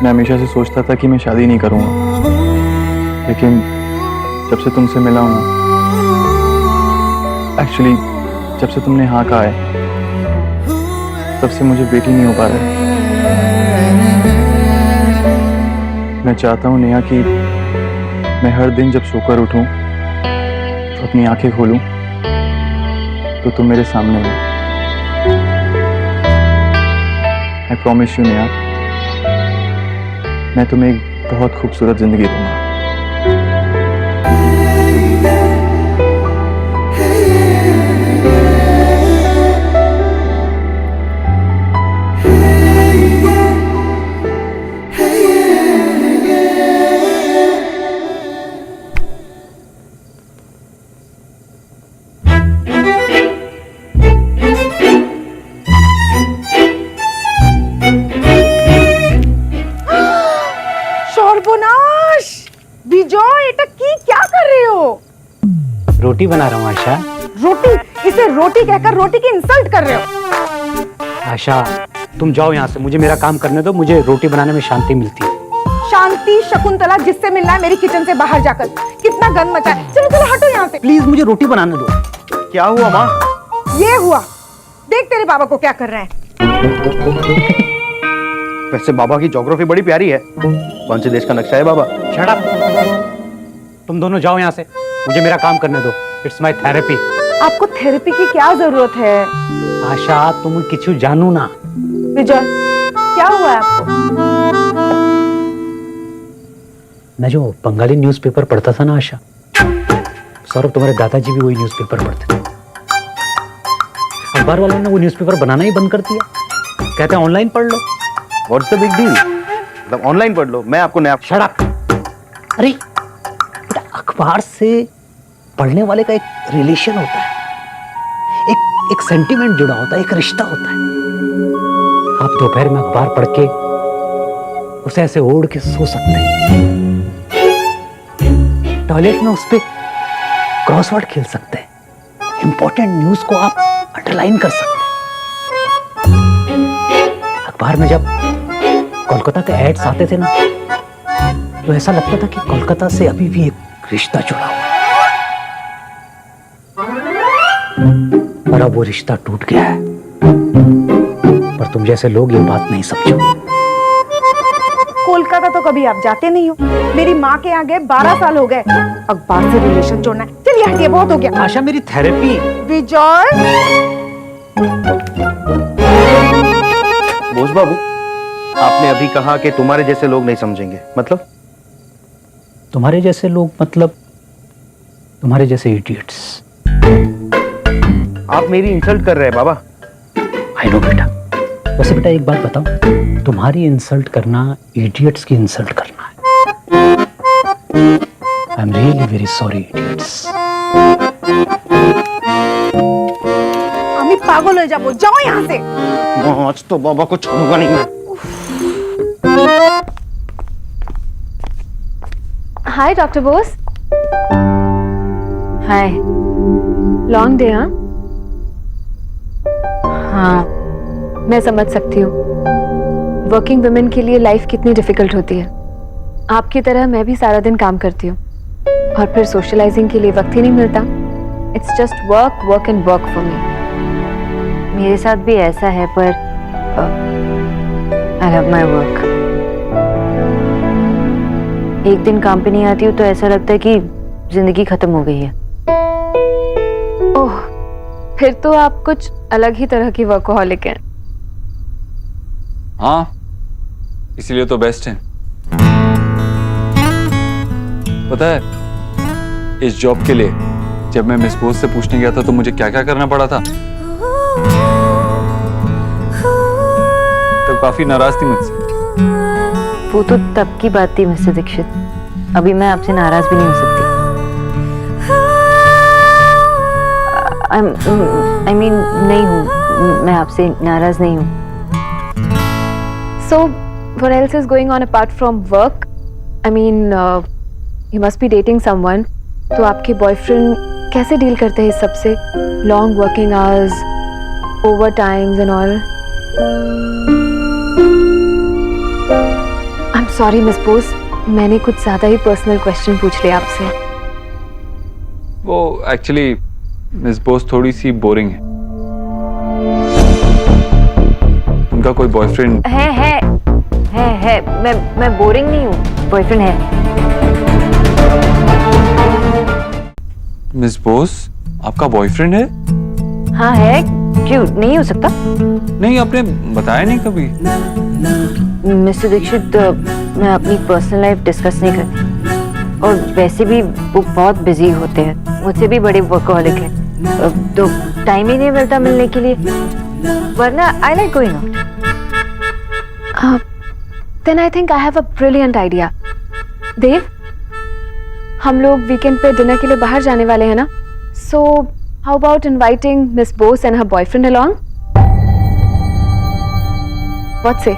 मैं हमेशा से सोचता था कि मैं शादी नहीं करूंगा, लेकिन जब से तुमसे मिला हूं ना, एक्चुअली जब से तुमने हाँ कहा है, तब से मुझे बेटी नहीं हो पा रहा है। मैं चाहता हूं नेहा कि मैं हर दिन जब सोकर उठूं तो अपनी आंखें खोलूं तो तुम मेरे सामने हो। आई प्रॉमिस यू नेहा, मैं तुम्हें एक बहुत खूबसूरत जिंदगी दूंगा। সর্বনাশ! বিজয়, এটা কি क्या कर रहे हो? रोटी बना रहा हूँ आशा। रोटी? इसे रोटी कहकर रोटी की इंसल्ट कर रहे हो। आशा, तुम जाओ यहाँ से, मुझे मेरा काम करने दो, मुझे रोटी बनाने में शांति मिलती है। शांति शकुंतला जिससे मिलना है मेरी किचन से बाहर जाकर। कितना गंद मचा है। चलो चलो हटो यहाँ से। प्लीज मुझे रोटी बनाने दो। क्या हुआ माँ? ये हुआ, देख तेरे बाबा को क्या कर रहे हैं। वैसे बाबा की ज्योग्राफी बड़ी प्यारी है। कौन से देश का नक्शा है बाबा? Shut up! तुम दोनों जाओ यहाँ से, मुझे मेरा काम करने दो। It's my therapy. आपको थेरेपी की क्या जरूरत है? आशा, तुम किछु जानू ना। विजय, क्या हुआ है आपको? मैं जो बंगाली न्यूज़पेपर पढ़ता था ना आशा, सौरभ, तुम्हारे दादाजी भी वही न्यूज़पेपर पढ़ते थे। अखबार वालों ने वो न्यूज़पेपर बनाना ही बंद कर दिया। कहते हैं ऑनलाइन पढ़ लो। What's the big deal? मतलब ऑनलाइन पढ़ लो, मैं आपको नया। Shut up! अरे बेटा, अखबार से पढ़ने वाले का एक रिलेशन होता है, एक सेंटिमेंट जुड़ा होता है, एक रिश्ता होता है। आप दोपहर में अखबार पढ़ के उसे ऐसे ओढ़ के सो सकते हैं, टॉयलेट में उस पे क्रॉसवर्ड खेल सकते हैं, इंपॉर्टेंट न्यूज को आप अंडरलाइन कर सकते हैं। अखबार में जब कोलकाता के एड्स आते थे ना, तो ऐसा लगता था कि कोलकाता से अभी भी एक रिश्ता जुड़ा हुआ है। और अब वो रिश्ता टूट गया है। पर तुम जैसे लोग ये बात नहीं समझो। कोलकाता तो कभी आप जाते नहीं हो। मेरी माँ के यहाँ गए 12 साल हो गए। अखबार से रिलेशन जोड़ना है। चलिए हटिए, बहुत हो गया। आशा, मेरी थेरेपी। विजय! बोस बाबू, आपने अभी कहा कि तुम्हारे जैसे लोग नहीं समझेंगे, मतलब? तुम्हारे जैसे लोग मतलब तुम्हारे जैसे इडियट्स। आप मेरी इंसल्ट कर रहे हैं बाबा। आई नो बेटा। वैसे बेटा एक बात बताओ, तुम्हारी इंसल्ट करना इडियट्स की इंसल्ट करना है। I am really very sorry idiots. আমি পাগল হয়ে যাব। যাও यहाँ से। आज तो बाबा को छोड़ूंगा नहीं मैं। Hi doctor Bose. Hi. Long day? हाँ हाँ, मैं समझ सकती हूँ वर्किंग वुमेन के लिए लाइफ कितनी डिफिकल्ट होती है। आपकी तरह मैं भी सारा दिन काम करती हूँ और फिर सोशलाइजिंग के लिए वक्त ही नहीं मिलता। It's just work work and work for me. मेरे साथ भी ऐसा है, पर आई लव माय वर्क। एक दिन काम पे नहीं आती हूँ तो ऐसा लगता है कि जिंदगी खत्म हो गई है। ओह, फिर तो आप कुछ अलग ही तरह की वर्कहॉलिक हैं। हाँ, इसीलिए तो बेस्ट है। पता है, इस जॉब के लिए जब मैं मिस बोस से पूछने गया था तो मुझे क्या क्या करना पड़ा था, तो काफी नाराज थी मुझसे। वो तो तब की बात थी मिस्टर दीक्षित, अभी मैं आपसे नाराज भी नहीं हो सकती। I mean, नहीं हूँ, मैं आपसे नाराज नहीं हूँ। So, what else is going on apart from work? I mean, you must be dating someone. तो आपके बॉयफ्रेंड कैसे डील करते हैं इस सब से? Long working hours, overtimes and all. I'm sorry, Miss Bose. मैंने कुछ ज्यादा ही पर्सनल क्वेश्चन पूछ लिया आपसे। वो एक्चुअली मिस बोस थोड़ी सी बोरिंग है। उनका कोई बॉयफ्रेंड है। मैं बोरिंग नहीं हूँ, बॉयफ्रेंड है। मिस बोस, आपका बॉयफ्रेंड है? हाँ है, क्यों नहीं हो सकता? नहीं, आपने बताया नहीं कभी। मिस्टर दीक्षित, मैं अपनी पर्सनल लाइफ डिस्कस नहीं करती, और वैसे भी वो बहुत बिजी होते हैं, मुझसे भी बड़े वर्कहॉलिक हैं, तो टाइम ही नहीं मिलता मिलने के लिए, वरना I like going out. Then I think I have a brilliant idea. देव, हम लोग वीकेंड पे डिनर के लिए बाहर जाने वाले हैं ना? So how about inviting Miss Bose and her boyfriend along? What say?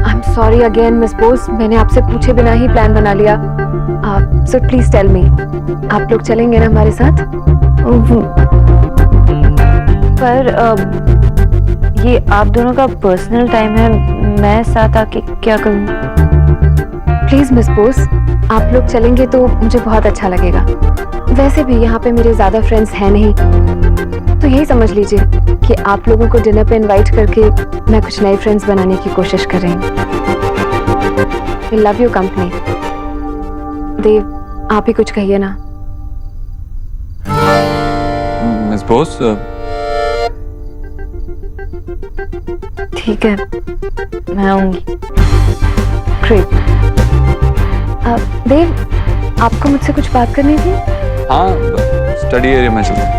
I'm sorry again, Miss Bose. मैंने आपसे पूछे बिना ही प्लान बना लिया। So please tell me, आप लोग चलेंगे ना हमारे साथ? पर ये आप दोनों का पर्सनल टाइम है, मैं साथ आके क्या करूं? प्लीज मिस बोस, आप लोग चलेंगे तो मुझे बहुत अच्छा लगेगा। वैसे भी यहाँ पे मेरे ज्यादा फ्रेंड्स हैं नहीं, तो यही समझ लीजिए कि आप लोगों को डिनर पे इनवाइट करके मैं कुछ नए फ्रेंड्स बनाने की कोशिश कर रही हूँ। I love your company. Dev, आप ही कुछ कहिए ना। मिस बोस, ठीक है, मैं आऊंगी। ग्रेट। देव, आपको मुझसे कुछ बात करनी थी? हाँ, स्टडी एरिया में चलते हैं।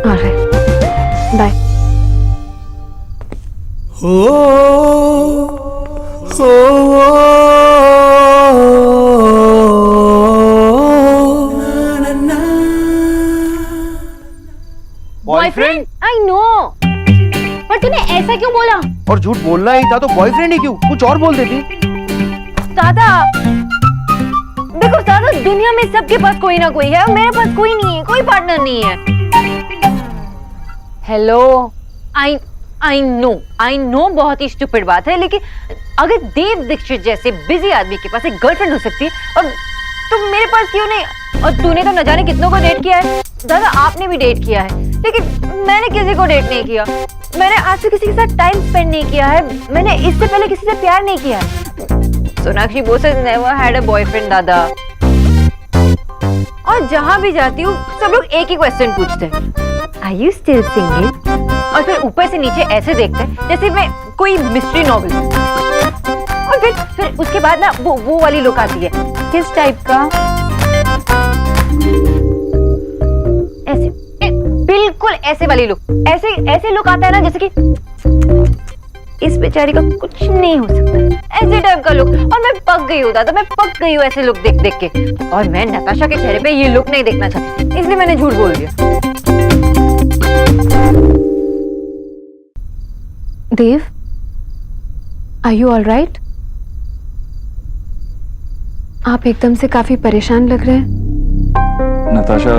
Alright, bye. Boyfriend? I know, पर तूने ऐसा क्यों बोला? और झूठ बोलना ही था तो बॉयफ्रेंड ही क्यों, कुछ और बोल देती। दादा, देखो दादा, दुनिया में सबके पास कोई ना कोई है, और मेरे पास कोई नहीं है, कोई पार्टनर नहीं है। हेलो, आई नो बहुत ही स्टूपिड बात है, लेकिन अगर देव दीक्षित जैसे बिजी आदमी के पास एक गर्लफ्रेंड हो सकती है, और तुम मेरे पास क्यों नहीं? और तूने तो न जाने कितनों को डेट किया है। दादा, आपने भी डेट किया है, लेकिन मैंने किसी को डेट नहीं किया। मैंने आज तक किसी के साथ टाइम स्पेंड नहीं किया है। मैंने इससे पहले किसी से प्यार नहीं किया है। Sonakshi Bose has never had a boyfriend दादा। और जहां भी जाती हूँ सब लोग एक ही क्वेश्चन पूछते हैं, आर यू स्टिल सिंगल? और फिर ऊपर से नीचे ऐसे देखते हैं जैसे मैं कोई मिस्ट्री नॉवल। और फिर उसके बाद ना वो वाली लुक आती है। किस टाइप का? ऐसे, बिल्कुल ऐसे वाली लुक। ऐसे लुक आता है ना जैसे कि इस बेचारी का कुछ नहीं हो सकता, ऐसे टाइप का लुक। और मैं पक गई हूँ दादा, मैं पक गई हूँ ऐसे लुक देख देख के। और मैं नताशा के चेहरे पे ये लुक नहीं देखना चाहती, इसलिए मैंने झूठ बोल दिया। देव, आर यू ऑल राइट? आप एकदम से काफी परेशान लग रहे हैं। नताशा,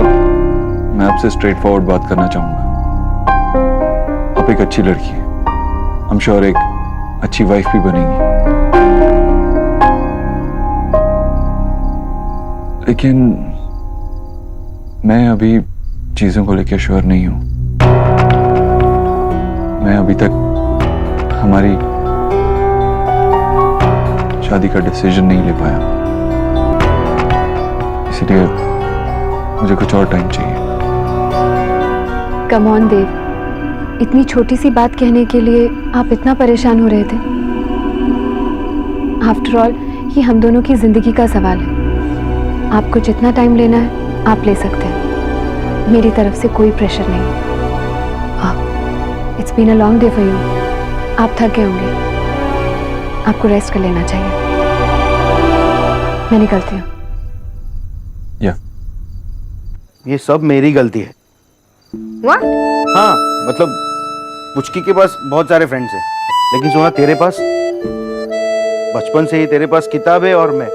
मैं आपसे स्ट्रेट फॉरवर्ड बात करना चाहूंगा। आप एक अच्छी लड़की हैं, आई एम श्योर एक अच्छी वाइफ भी बनेंगी, लेकिन मैं अभी चीजों को लेकर श्योर नहीं हूं। मैं अभी तक हमारी शादी का डिसीजन नहीं ले पाया, इसलिए मुझे कुछ और टाइम चाहिए। कम ऑन देव, इतनी छोटी सी बात कहने के लिए आप इतना परेशान हो रहे थे? आफ्टर ऑल ये हम दोनों की जिंदगी का सवाल है। आपको जितना टाइम लेना है आप ले सकते हैं, मेरी तरफ से कोई प्रेशर नहीं है। It's been a long day for you, आप थक गए होंगे, आपको रेस्ट कर लेना चाहिए। मैं निकलती हूँ। ये सब मेरी गलती है। What? हाँ, मतलब पुचकी के पास बहुत सारे फ्रेंड्स हैं, लेकिन सोना तेरे पास बचपन से ही तेरे पास किताब है और मैं।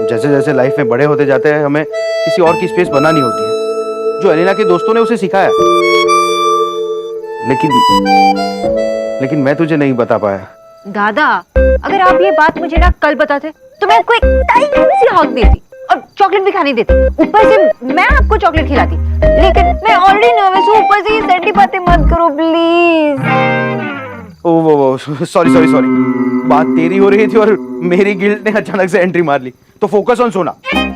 जैसे जैसे लाइफ में बड़े होते जाते हैं हमें किसी और की स्पेस बनानी होती है, जो एलिना के दोस्तों ने उसे सिखाया। लेकिन मैं तुझे नहीं बता पाया। दादा, अगर आप ये बात मुझे ना कल बताते तो मैं आपको एक टाइम सी हक देती और चॉकलेट भी खाने देती, ऊपर से मैं आपको चॉकलेट खिलाती। लेकिन मैं ऑलरेडी नर्वस हूँ, ऊपर से ये सैडी बातें मत करो प्लीज। वो सॉरी। बात तेरी हो रही थी और मेरी गिल्ट ने अचानक से एंट्री मार ली। तो फोकस ऑन सोना।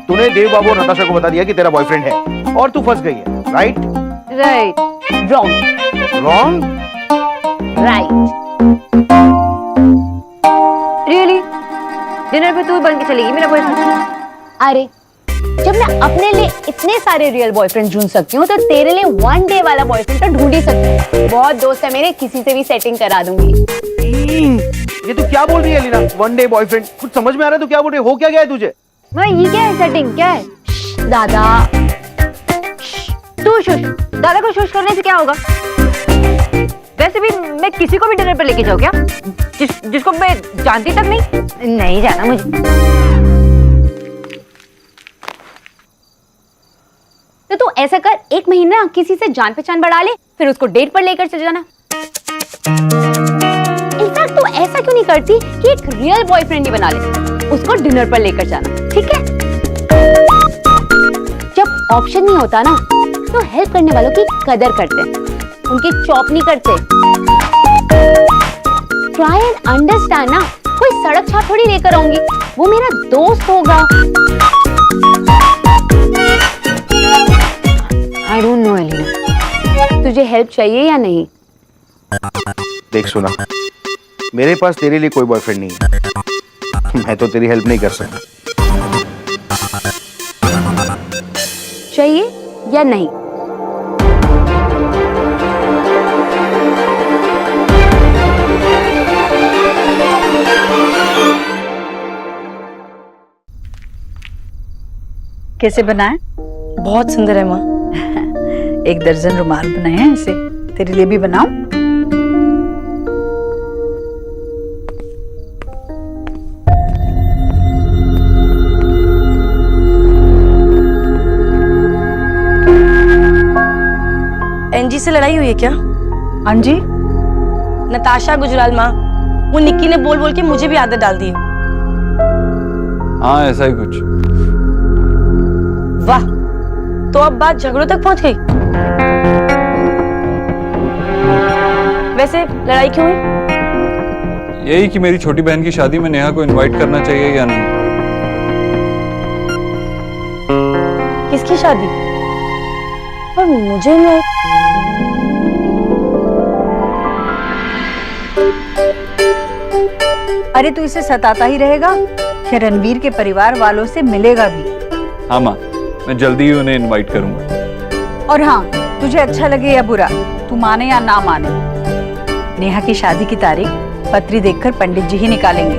तूने देव बाबू और नताशा को बता दिया कि तेरा बॉयफ्रेंड है और तू फंस गई है, राइट? रॉन्ग? रियली? डिनर पे तू बन के चलेगी मेरा बॉयफ्रेंड? अरे जब मैं अपने लिए इतने सारे रियल बॉयफ्रेंड ढूंढ सकती हूँ तो तेरे लिए वन डे वाला बॉयफ्रेंड तो ढूंढ ही सकती हूँ। बहुत दोस्त है मेरे, किसी से भी सेटिंग करा दूंगी। ये तू क्या बोल रही है लीना? One day boyfriend? कुछ समझ में आ रहा है तू क्या बोल रही है? हो क्या गया है तुझे? ये क्या है सेटिंग, क्या है? दादा तू शुश, दादा को शुश करने से क्या होगा? वैसे भी मैं किसी को भी डिनर पर लेके जाऊँ क्या? जिसको मैं जानती तक नहीं? नहीं जाना मुझे। तो तू ऐसा कर, एक महीना किसी से जान पहचान बढ़ा ले, फिर उसको डेट पर लेकर चले जाना। इनफैक्ट तू ऐसा क्यों नहीं करती कि एक रियल बॉयफ्रेंड ही बना ले, उसको डिनर पर लेकर जाना, ठीक है? जब ऑप्शन नहीं होता ना तो हेल्प करने वालों की कदर करते हैं, उनकी चॉप नहीं करते। ट्राई एंड अंडरस्टैंड ना, कोई सड़क छाप थोड़ी लेकर आऊंगी, वो मेरा दोस्त होगा। आई डोंट नो एलिना, तुझे हेल्प चाहिए या नहीं? देख सुना, मेरे पास तेरे लिए कोई बॉयफ्रेंड नहीं है, मैं तो तेरी हेल्प नहीं कर सकता। चाहिए या नहीं? कैसे बनाए? बहुत सुंदर है माँ। 1 दर्जन रुमाल बनाए हैं ऐसे, तेरे लिए भी बनाऊं? एनजी से लड़ाई हुई है क्या? हाँ जी। नताशा गुजराल माँ, वो निक्की ने बोल बोल के मुझे भी आदत डाल दी है। हाँ ऐसा ही कुछ। वाह, तो अब बात झगड़ों तक पहुंच गई। वैसे लड़ाई क्यों हुई? यही कि मेरी छोटी बहन की शादी में नेहा को इनवाइट करना चाहिए या नहीं। किसकी शादी? और मुझे नहीं। अरे तू इसे सताता ही रहेगा या रणवीर के परिवार वालों से मिलेगा भी? हाँ माँ, मैं जल्दी ही उन्हें इनवाइट करूंगा। और हाँ, तुझे अच्छा लगे या बुरा, तू माने या ना माने, नेहा की शादी की तारीख पत्री देखकर पंडित जी ही निकालेंगे।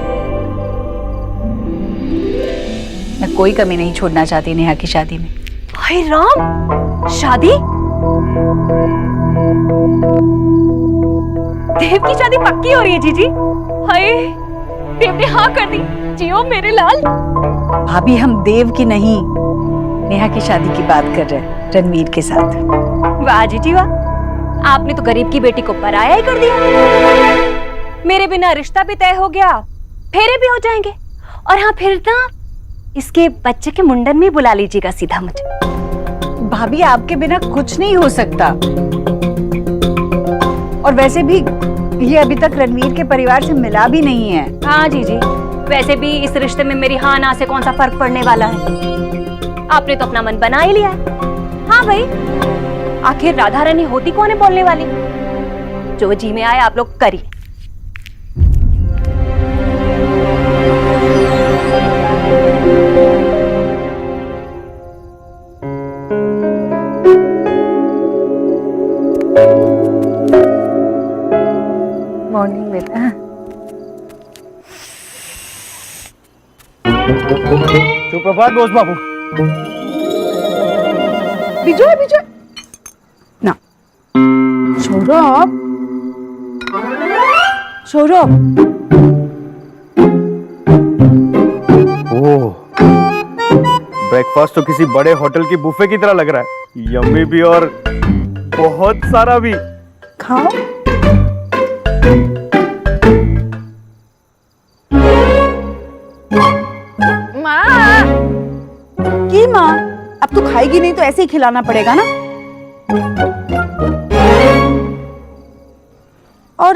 मैं कोई कमी नहीं छोड़ना चाहती नेहा की शादी में। हाय राम, शादी? देव की शादी पक्की हो रही है जीजी। हाय, देव ने हाँ कर दी। जियो मेरे लाल। भाभी, हम देव की नहीं, नेहा की शादी की बात कर रहे हैं रणवीर के साथ। वाह जीजी वाह, आपने तो गरीब की बेटी को पराया ही कर दिया। मेरे बिना रिश्ता भी तय हो गया, फेरे भी हो जाएंगे, और हाँ फिर ना इसके बच्चे के मुंडन में बुला लीजिएगा सीधा मुझे। भाभी, आपके बिना कुछ नहीं हो सकता। और वैसे भी ये अभी तक रणवीर के परिवार से मिला भी नहीं है। हाँ जीजी, वैसे भी इस रिश्ते में मेरी हाँ ना से कौन सा फर्क पड़ने वाला है। आपने तो अपना मन बना ही लिया है। हाँ भाई, आखिर राधा रानी होती कौन है बोलने वाली? जो जी में आए आप लोग करिए। मॉर्निंग बेटा। सुप्रभात बोस बाबू। विजय विजय ना, सौरभ सौरभ, ओह, ब्रेकफास्ट तो किसी बड़े होटल की बुफे की तरह लग रहा है। यम्मी भी और बहुत सारा भी। खाओ। माँ, की माँ, अब तू खाएगी नहीं तो ऐसे ही खिलाना पड़ेगा ना। और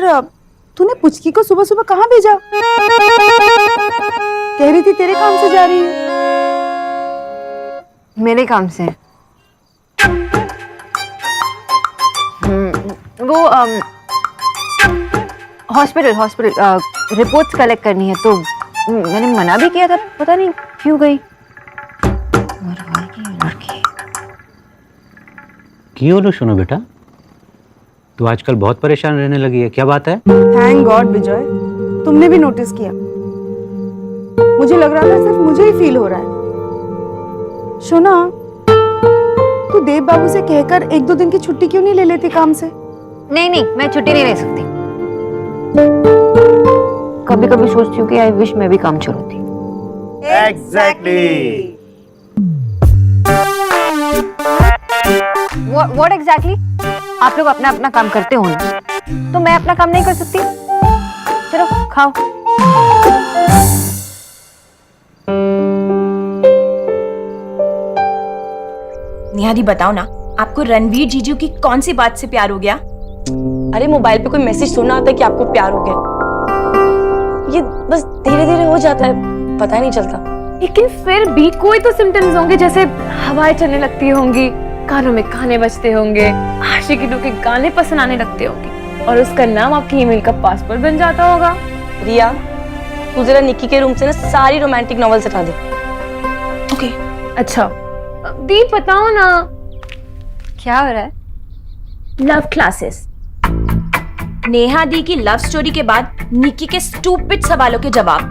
तूने पुचकी को सुबह सुबह कहाँ भेजा? कह रही थी तेरे काम से जा रही है। मेरे काम से वो हॉस्पिटल रिपोर्ट्स कलेक्ट करनी है, तो मैंने मना भी किया था, पता नहीं क्यों गई। क्यों लो सुनो बेटा, तू आजकल बहुत परेशान रहने लगी है, क्या बात है? थैंक गॉड विजय, तुमने भी नोटिस किया। मुझे लग रहा था सिर्फ मुझे ही फील हो रहा है। शोना, तू देव बाबू से कहकर 1-2 दिन की छुट्टी क्यों नहीं ले लेती काम से? नहीं, मैं छुट्टी नहीं ले सकती। कभी कभी सोचती हूँ कि आई विश मैं भी काम छोड़ देती। एग्जैक्टली। What exactly? आप लोग अपना अपना काम करते हो ना, तो मैं अपना काम नहीं कर सकती? चलो खाओ। निहादी बताओ ना, आपको रणवीर जीजू की कौन सी बात से प्यार हो गया? अरे मोबाइल पे कोई मैसेज सुनना होता है कि आपको प्यार हो गया। ये बस धीरे धीरे हो जाता है, पता ही नहीं चलता। लेकिन फिर भी कोई तो सिम्टम्स होंगे, जैसे हवाएं चलने लगती होंगी, कानों में गाने बजते होंगे, आशिकी के गाने पसंद आने लगते होंगे, और उसका नाम आपकी ईमेल का पासवर्ड बन जाता होगा। रिया, तू जरा निक्की के रूम से ना सारी रोमांटिक नॉवेल्स हटा दे। ओके। अच्छा दी, बताओ ना क्या हो रहा है? Love classes. नेहा दी की लव स्टोरी के बाद निक्की के स्टूपिड सवालों के जवाब।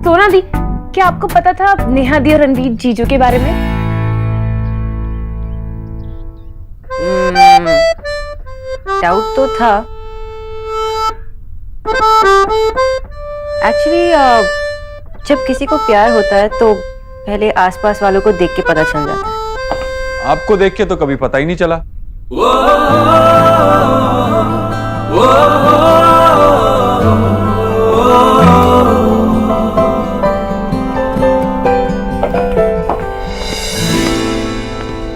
सोना दी, क्या आपको पता था नेहा दी और रणवीर जीजू के बारे में? डाउट तो था एक्चुअली। जब किसी को प्यार होता है तो पहले आसपास वालों को देख के पता चल जाता है। आपको देख के तो कभी पता ही नहीं चला।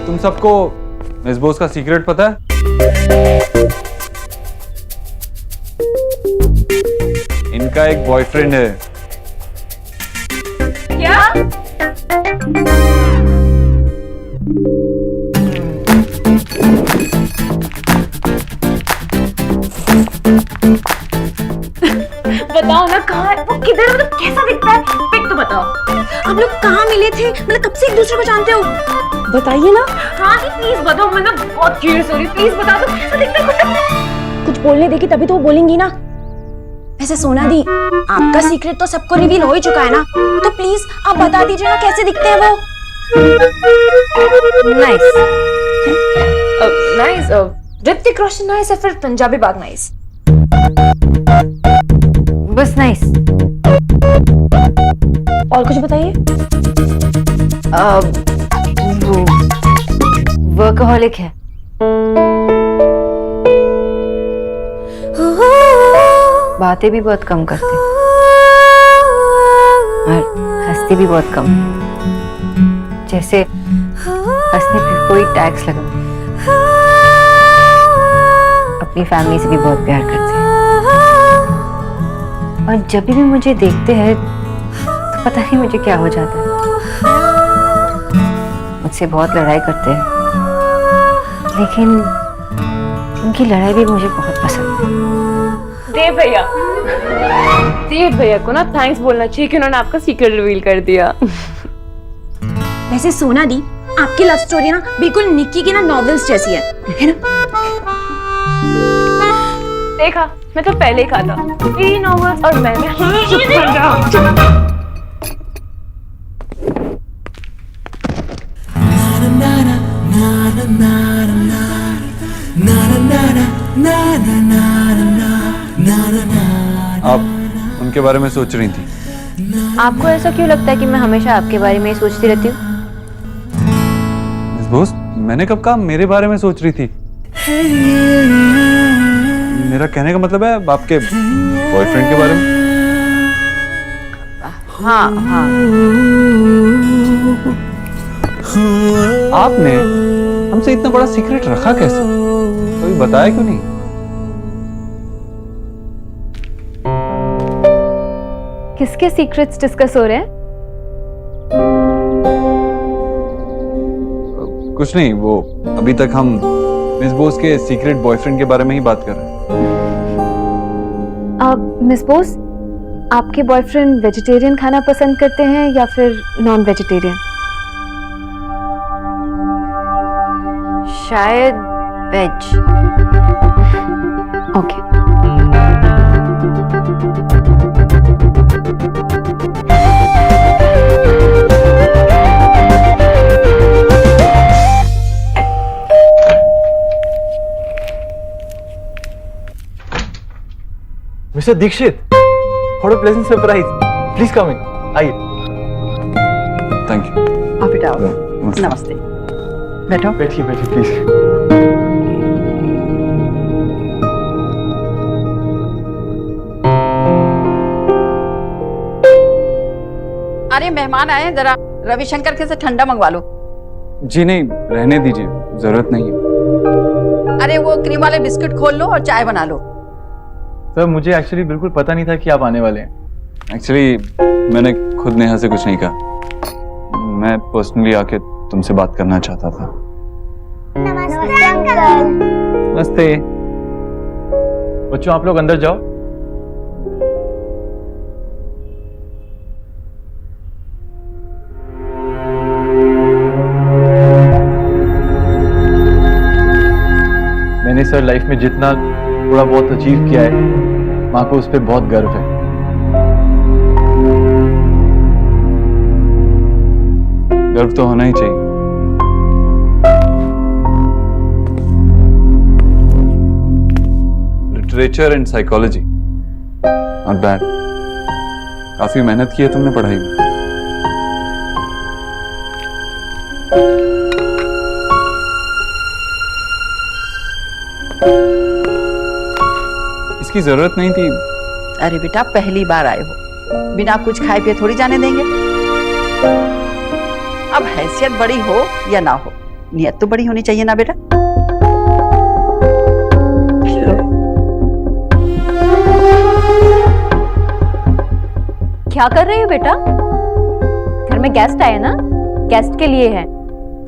तुम सबको मिस बोस का सीक्रेट पता है? इनका एक बॉयफ्रेंड है। क्या? बताओ ना, कहाँ है वो, किधर, मतलब कैसा दिखता है? पिक तो बताओ। आप लोग कहाँ मिले थे? मतलब कब से एक दूसरे को जानते हो? बताइए ना। हाँ जी प्लीज बताओ, मैं ना बहुत क्यूरियस हो रही, प्लीज बता दो कैसा दिखता है। कुछ बोलने देगी तभी तो वो बोलेंगी ना। वैसे सोना दी, आपका सीक्रेट तो सबको रिवील हो ही चुका है ना, तो प्लीज आप बता दीजिए ना कैसे दिखते हैं वो। Nice nice, Hrithik Roshan nice या फिर पंजाबी बाग नाइस? बस नाइस। और कुछ बताइए। वर्कहॉलिक है। बातें भी बहुत कम करते और हंसते भी बहुत कम, जैसे हंसने पे कोई टैक्स लगा। अपनी फैमिली से भी बहुत प्यार करते हैं, और जब भी मुझे देखते हैं तो पता नहीं मुझे क्या हो जाता है। मुझसे बहुत लड़ाई करते हैं, लेकिन उनकी लड़ाई भी मुझे बहुत पसंद है। देव भैया को ना थैंक्स बोलना चाहिए कि उन्होंने आपका सीक्रेट रिवील कर दिया। वैसे सोना दी, आपकी लव स्टोरी ना बिल्कुल निक्की की ना नॉवेल्स जैसी है ना? देखा, मैं तो पहले ही कहा था ये नॉवेल्स और मैं आप उनके बारे में सोच रही थी? आपको ऐसा क्यों लगता है कि मैं हमेशा आपके बारे में ही सोचती रहती हूँ? मिस बोस, मैंने कब कहा मेरे बारे में सोच रही थी? मेरा कहने का मतलब है आपके बॉयफ्रेंड के बारे में। हाँ हाँ। आपने हमसे इतना बड़ा सीक्रेट रखा कैसे? कभी बताया क्यों नहीं? किसके सीक्रेट्स डिस्कस हो रहे हैं? कुछ नहीं, वो अभी तक हम मिस बोस के सीक्रेट बॉयफ्रेंड के बारे में ही बात कर रहे हैं। मिस बोस, आपके बॉयफ्रेंड वेजिटेरियन खाना पसंद करते हैं या फिर नॉन वेजिटेरियन? शायद veg. Okay. Mister Dikshit, what a pleasant surprise. Please come in. आइए। Thank you. आप बेटा आओ। नमस्ते। बैठो। बैठिए बैठिए प्लीज। अरे मेहमान आए हैं, जरा रविशंकर के से ठंडा मंगवा लो। जी नहीं, रहने दीजिए, जरूरत नहीं है। अरे वो क्रीम वाले बिस्किट खोल लो और चाय बना लो। सर मुझे एक्चुअली बिल्कुल पता नहीं था कि आप आने वाले हैं। एक्चुअली मैंने खुद नेहा से कुछ नहीं कहा, मैं पर्सनली आके तुमसे बात करना चाहता था। नमस्ते अंकल। नमस्ते। बच्चों आप लोग अंदर जाओ। मैंने सर लाइफ में जितना थोड़ा बहुत अचीव किया है, माँ को उस पर बहुत गर्व है। गर्व तो होना ही चाहिए। Literature and psychology, not bad. काफी मेहनत की है तुमने पढ़ाई में। इसकी जरूरत नहीं थी। अरे बेटा पहली बार आए हो, बिना कुछ खाए पिए थोड़ी जाने देंगे। अब हैसियत बड़ी हो या ना हो, नियत तो बड़ी होनी चाहिए ना बेटा। क्या कर रही हो बेटा? घर में गेस्ट आए ना, गेस्ट के लिए है।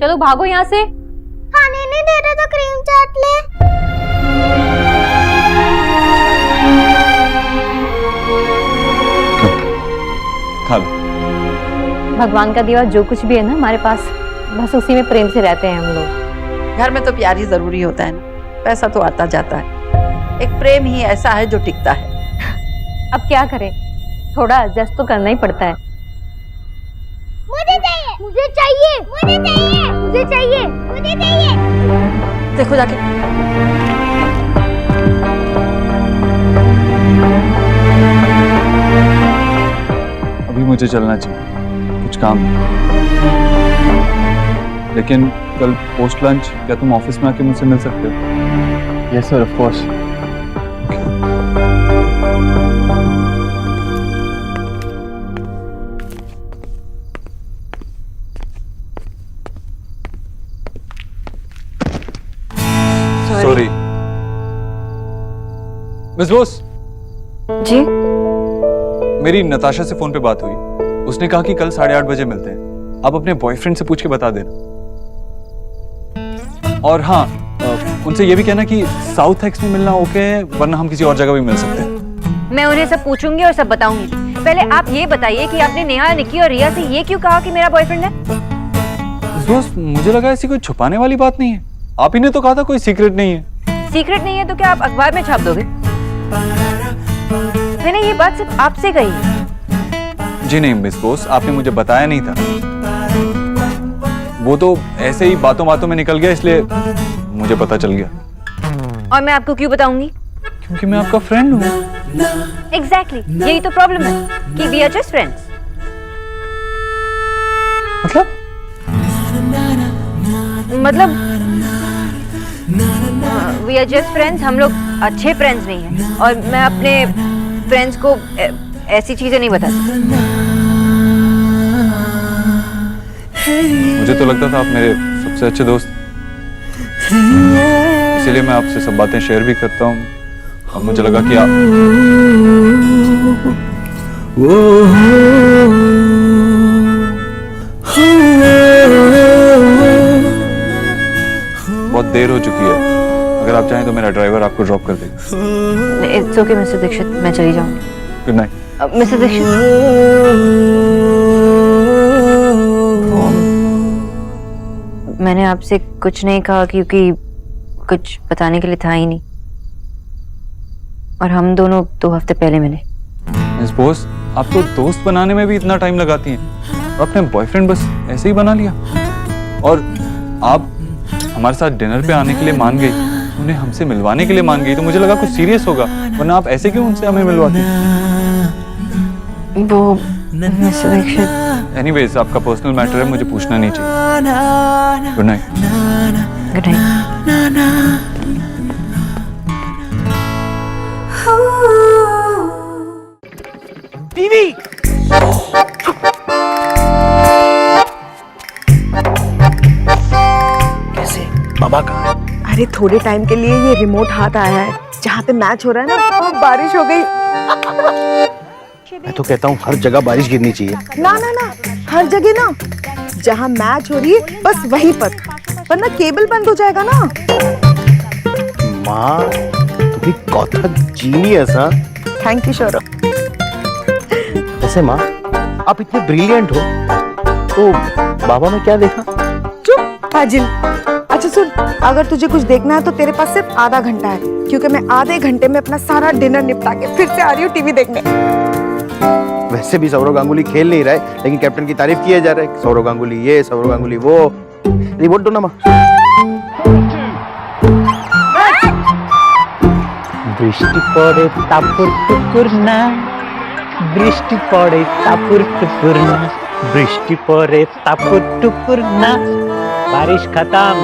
चलो भागो यहाँ से। खाने नहीं दे रहे तो क्रीम चाट ले। खा लो। भगवान का दिया जो कुछ भी है ना हमारे पास, बस उसी में प्रेम से रहते हैं हम लोग। घर में तो प्यार ही जरूरी होता है ना, पैसा तो आता जाता है, एक प्रेम ही ऐसा है जो टिकता है। अब क्या करें, थोड़ा एडजस्ट तो करना ही पड़ता है। मुझे चाहिए, मुझे चाहिए, मुझे चाहिए, मुझे चाहिए, मुझे चाहिए। देखो जाके। अभी मुझे चलना चाहिए, कुछ काम है। लेकिन कल पोस्ट लंच क्या तुम ऑफिस में आके मुझसे मिल सकते हो? Yes sir, of course. Sorry miss Bose. जी? मेरी नताशा से फोन पे बात हुई, उसने कहा कि कल 8:30 बजे मिलते हैं। आप अपने बॉयफ्रेंड से पूछ के बता देना। और हाँ, उनसे ये भी कहना कि साउथ एक्स में मिलना ओके है, वरना हम किसी और जगह भी मिल सकते हैं। मैं उन्हें सब पूछूंगी और सब बताऊंगी। पहले आप ये बताइए कि आपने नेहा, निक्की और रिया से ये क्यों कहा कि मेरा बॉयफ्रेंड है? बॉस मुझे लगा ऐसी कोई छुपाने वाली बात नहीं है। आप ही ने तो कहा था कोई सीक्रेट नहीं है। सीक्रेट नहीं है तो क्या आप अखबार में छाप दोगे? मैंने ये बात सिर्फ आपसे कही है। जी नहीं मिस बॉस, आपने मुझे बताया नहीं था। वो तो ऐसे ही बातों बातों में निकल गया, इसलिए मुझे पता चल गया। और मैं आपको क्यों बताऊंगी? क्योंकि मैं आपका फ्रेंड हूँ। एग्जैक्टली, यही तो प्रॉब्लम है कि वी आर जस्ट फ्रेंड्स। मतलब वी आर जस्ट फ्रेंड्स, हम लोग अच्छे फ्रेंड्स नहीं हैं। और मैं अपने फ्रेंड्स को ऐसी चीजें नहीं बता सकती। मुझे तो लगता था आप मेरे सबसे अच्छे दोस्त, इसीलिए मैं आपसे सब बातें शेयर भी करता हूँ। अब मुझे लगा कि आप बहुत देर हो चुकी है। अगर आप चाहें तो मेरा ड्राइवर आपको ड्रॉप कर देगा। इट्स ओके मिस्टर दीक्षित, मैं चली जाऊंगी। Good night. मिस्टर दीक्षित, मैंने आपसे कुछ नहीं कहा क्योंकि कुछ बताने के लिए था ही नहीं। और हम दोनों 2 हफ्ते पहले मिले। मिस बॉस, आप तो दोस्त बनाने में भी इतना टाइम लगाती हैं और अपने बॉयफ्रेंड बस ऐसे ही बना लिया। और आप हमारे साथ डिनर पे आने के लिए मान गई, उन्हें हमसे मिलवाने के लिए मान गई, तो मुझे लगा कुछ सीरियस होगा, वरना आप ऐसे क्यों उनसे हमें मिलवाती? वो मिस्टर दीक्षित, एनीवेज आपका पर्सनल मैटर है, मुझे पूछना नहीं चाहिए। Good night. Good night. TV कैसे बाबा का? अरे थोड़े टाइम के लिए ये रिमोट हाथ आया है, जहाँ पे मैच हो रहा है ना, वो बारिश हो गई। मैं तो कहता हूँ हर जगह बारिश गिरनी चाहिए। ना ना ना, हर जगह ना, जहाँ मैच हो रही है बस वहीं पर, वरना केबल बंद हो जाएगा ना। माँ तुम्ही कथा जीनियस। हाँ थैंक यू सौरभ। वैसे माँ आप इतने ब्रिलियंट हो, तो बाबा में क्या देखा? चुप फाजिल। अच्छा सुन, अगर तुझे कुछ देखना है तो तेरे पास सिर्फ आधा घंटा है, क्योंकि मैं आधे घंटे में अपना सारा डिनर निपटा के फिर से आ रही हूँ टीवी देखने। वैसे भी सौरव गांगुली खेल नहीं रहा है, लेकिन कैप्टन की तारीफ किया जा रहा है। सौरव गांगुली ये, सौरव गांगुली वो। रिमोट दो ना माँ। বৃষ্টি পড়ে তাপুর টুকুর না, বৃষ্টি পড়ে তাপুর টুকুর না, বৃষ্টি পড়ে তাপুর টুকুর না। बारिश खत्म,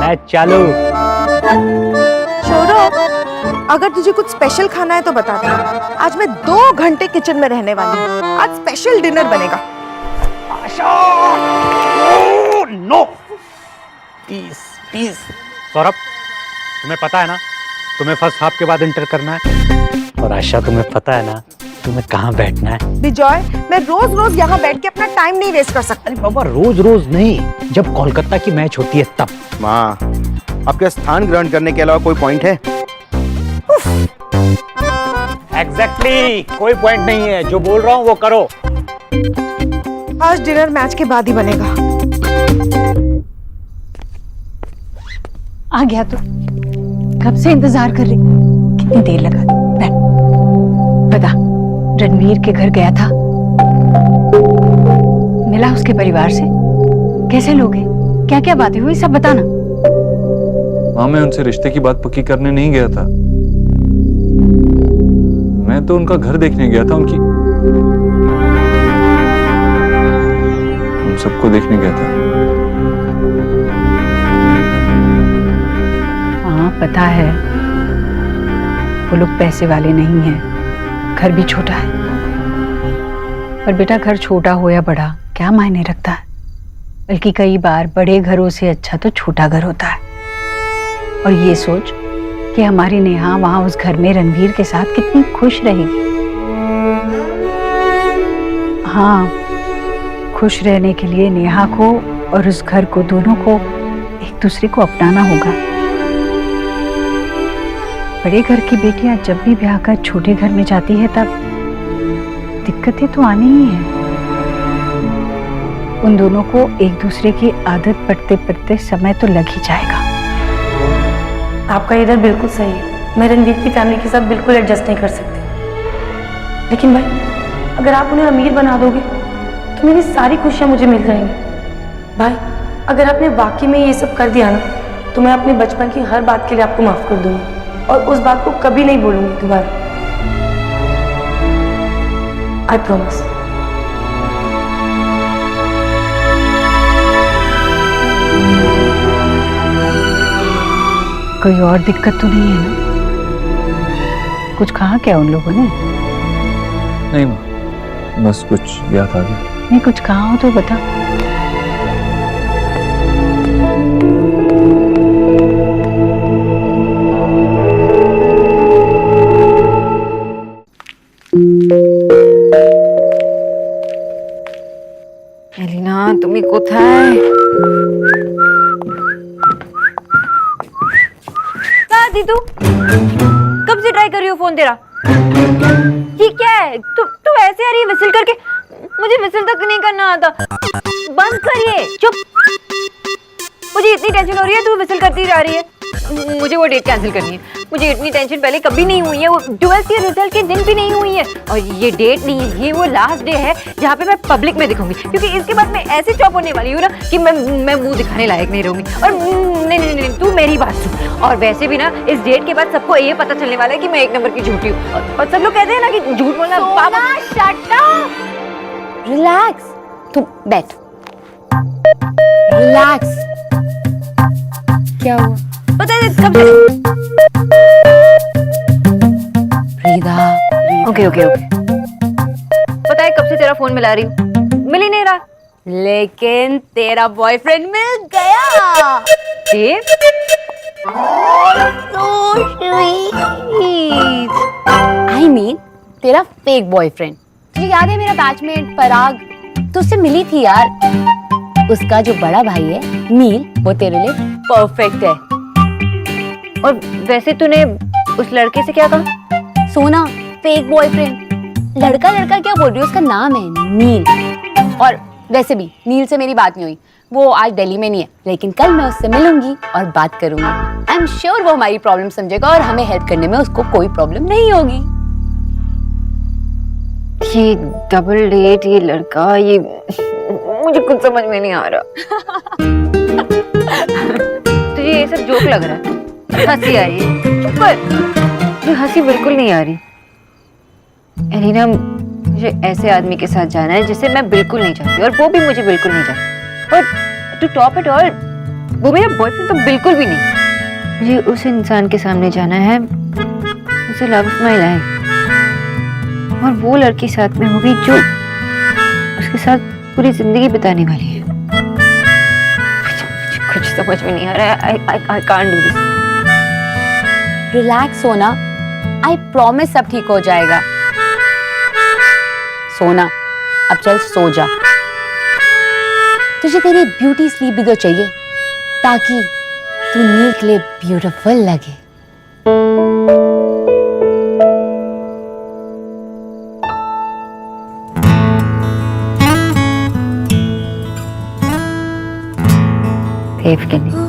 मैच चालू। सौरभ, अगर तुझे कुछ स्पेशल खाना है तो बता दे। आज मैं 2 घंटे किचन में रहने वाली हूँ। आज स्पेशल डिनर बनेगा। आशा, नो प्लीज प्लीज। सौरभ, तुम्हें पता है ना तुम्हें फर्स्ट हाफ के बाद एंटर करना है। और आशा, तुम्हें पता है ना तुम्हें कहाँ बैठना है। विजय, मैं रोज रोज यहाँ बैठ के अपना टाइम नहीं वेस्ट कर सकती। अरे बाबा, रोज रोज नहीं, जब कोलकाता की मैच होती है तब। माँ आपके स्थान ग्रहण करने के अलावा कोई पॉइंट है? एग्जैक्टली, कोई पॉइंट नहीं है। जो बोल रहा हूँ वो करो। आज डिनर मैच के बाद ही बनेगा। आ गया तो कब से इंतजार कर रही, कितनी देर लगा? बैठ, बता, रणवीर के घर गया था, मिला उसके परिवार से, कैसे लोग हैं, क्या क्या बातें हुई, सब बताना। हाँ, मैं उनसे रिश्ते की बात पक्की करने नहीं गया था, मैं तो उनका घर देखने गया था, उन सबको देखने गया था। हाँ पता है, वो लोग पैसे वाले नहीं हैं, घर भी छोटा है। पर बेटा, घर छोटा हो या बड़ा क्या मायने रखता है, बल्कि कई बार बड़े घरों से अच्छा तो छोटा घर होता है। और ये सोच कि हमारी नेहा वहां उस घर में रणवीर के साथ कितनी खुश रहेगी। हाँ, खुश रहने के लिए नेहा को और उस घर को, दोनों को एक दूसरे को अपनाना होगा। बड़े घर की बेटियां जब भी ब्याह कर छोटे घर में जाती है तब दिक्कतें तो आनी ही है। उन दोनों को एक दूसरे की आदत पड़ते पड़ते समय तो लग ही जाएगा। आपका इधर बिल्कुल सही है, मैं रणवीर की फैमिली के साथ बिल्कुल एडजस्ट नहीं कर सकती। लेकिन भाई, अगर आप उन्हें अमीर बना दोगे तो मेरी सारी खुशियां मुझे मिल जाएंगी। भाई, अगर आपने वाकई में ये सब कर दिया ना, तो मैं अपने बचपन की हर बात के लिए आपको माफ कर दूंगी और उस बात को कभी नहीं बोलूंगी दोबारा। I promise. कोई और दिक्कत तो नहीं है ना? कुछ कहा क्या उन लोगों ने? नहीं माँ, बस कुछ याद आ गया। नहीं, कुछ कहा हो तो बता। এলিনা, তুমি কোথায়? क्या दीदू, कब से ट्राई कर रही हो फोन तेरा? ये क्या है? तू ऐसे आ रही है विसिल करके? मुझे विसिल तक नहीं करना आता। बंद करिए, चुप। मुझे इतनी टेंशन हो रही है, तू विसिल करती जा रही है। मुझे वो डेट कैंसिल करनी है। मुझे इतनी टेंशन पहले कभी नहीं हुई है, वो 12th के रिजल्ट के दिन भी नहीं हुई है। और ये डेट नहीं है, ये वो लास्ट डे है जहाँ पे मैं पब्लिक में दिखूंगी, क्योंकि इसके बाद मैं ऐसे चौप होने वाली हूँ ना कि मैं मुंह दिखाने लायक नहीं रहूंगी। और नहीं, तू मेरी बात सुन। और वैसे भी ना, इस डेट के बाद सबको ये पता चलने वाला है कि मैं एक नंबर की झूठी हूँ। और सब लोग कहते हैं ना कि झूठ बोलना पाप। Shut up, relax. तू बैठ, रिलैक्स। क्या हुआ? पता है कब से फ्रीदा, ओके पता है कब से तेरा फोन मिला रही हूँ, मिल ही नहीं रहा। लेकिन तेरा बॉयफ्रेंड मिल गया। देव, आई मीन तेरा फेक बॉयफ्रेंड। तुझे याद है मेरा बैचमेट पराग, तो उससे मिली थी यार। उसका जो बड़ा भाई है नील, वो तेरे लिए परफेक्ट है। और वैसे तूने उस लड़के से क्या कहा? सोना, फेक बॉयफ्रेंड। लड़का क्या बोल रही है, उसका नाम है नील। और वैसे भी नील से मेरी बात नहीं हुई, वो आज दिल्ली में नहीं है, लेकिन कल मैं उससे मिलूंगी और बात करूंगी। आई एम श्योर वो हमारी प्रॉब्लम समझेगा और हमें हेल्प करने में उसको कोई प्रॉब्लम नहीं होगी। ये डबल डेट, ये लड़का, ये मुझे कुछ समझ में नहीं आ रहा। तुझे ये सब जोक लग रहा है? हंसी आ रही है, पर ये हंसी बिल्कुल नहीं आ रही। एलिना, मुझे ऐसे आदमी के साथ जाना है जिसे मैं बिल्कुल नहीं चाहती, और वो भी मुझे बिल्कुल नहीं चाहती। और टू टॉप इट ऑल, वो मेरा बॉयफ्रेंड तो बिल्कुल भी नहीं। मुझे उस इंसान के सामने जाना है उसे लव ऑफ माई लाइफ, और वो लड़की साथ में होगी जो उसके साथ पूरी जिंदगी बिताने वाली है। मुझे कुछ समझ में नहीं आ रहा है। I can't do this. Relax सोना, आई प्रॉमिस सब ठीक हो जाएगा। सोना, अब चल सो जा। तुझे तेरी ब्यूटी स्लीप भी तो चाहिए, ताकि तू नील के लिए ब्यूटीफुल लगे। देव के लिए।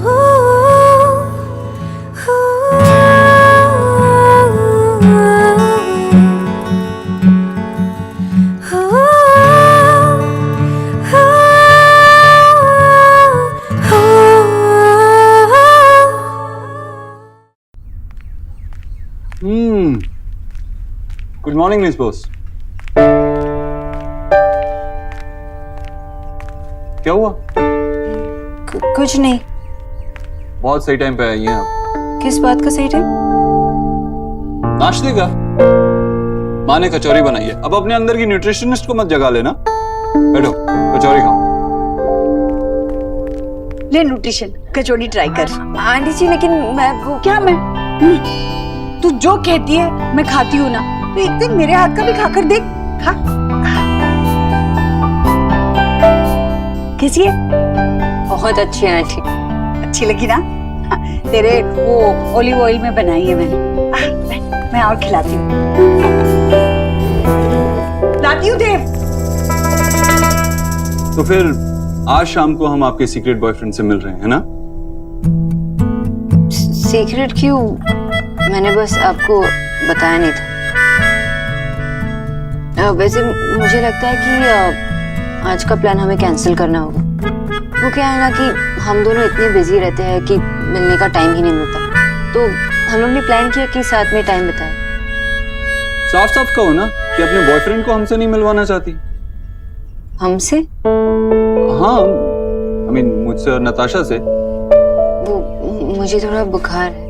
Good morning miss boss. क्या हुआ? कुछ नहीं। बहुत सही टाइम पे आई हैं आप। किस बात का सही टाइम? नाश्ते का। माँ ने कचौरी बनाई है, अब अपने अंदर की न्यूट्रिशनिस्ट को मत जगा लेना। बैठो, कचौरी खाओ। ले न्यूट्रिशन, कचौड़ी ट्राई कर। आंटी जी, लेकिन मैं क्या तू जो कहती है मैं खाती हूँ ना, तो एक दिन मेरे हाथ का भी खाकर देख। हाँ, कैसी है? बहुत अच्छी है आंटी। अच्छी लगी ना? हाँ, तेरे वो ऑलिव ऑयल में बनाई है मैंने। मैं और खिलाती हूँ। लाती हूँ देव। तो फिर आज शाम को हम आपके सीक्रेट बॉयफ्रेंड से मिल रहे हैं, है ना? सीक्रेट क्यों? मैंने बस आपको बताया नहीं था। वैसे मुझे लगता है कि आज का प्लान हमें कैंसिल करना होगा। वो क्या है ना कि हम दोनों इतने बिजी रहते हैं कि मिलने का टाइम ही नहीं मिलता। तो हम लोग ने प्लान किया कि साथ में टाइम बिताएं। साफ साफ कहो ना कि अपने बॉयफ्रेंड को हमसे नहीं मिलवाना चाहती। हमसे? हाँ, I mean, मुझसे और नताशा से। वो मुझे थोड़ा बुखार है।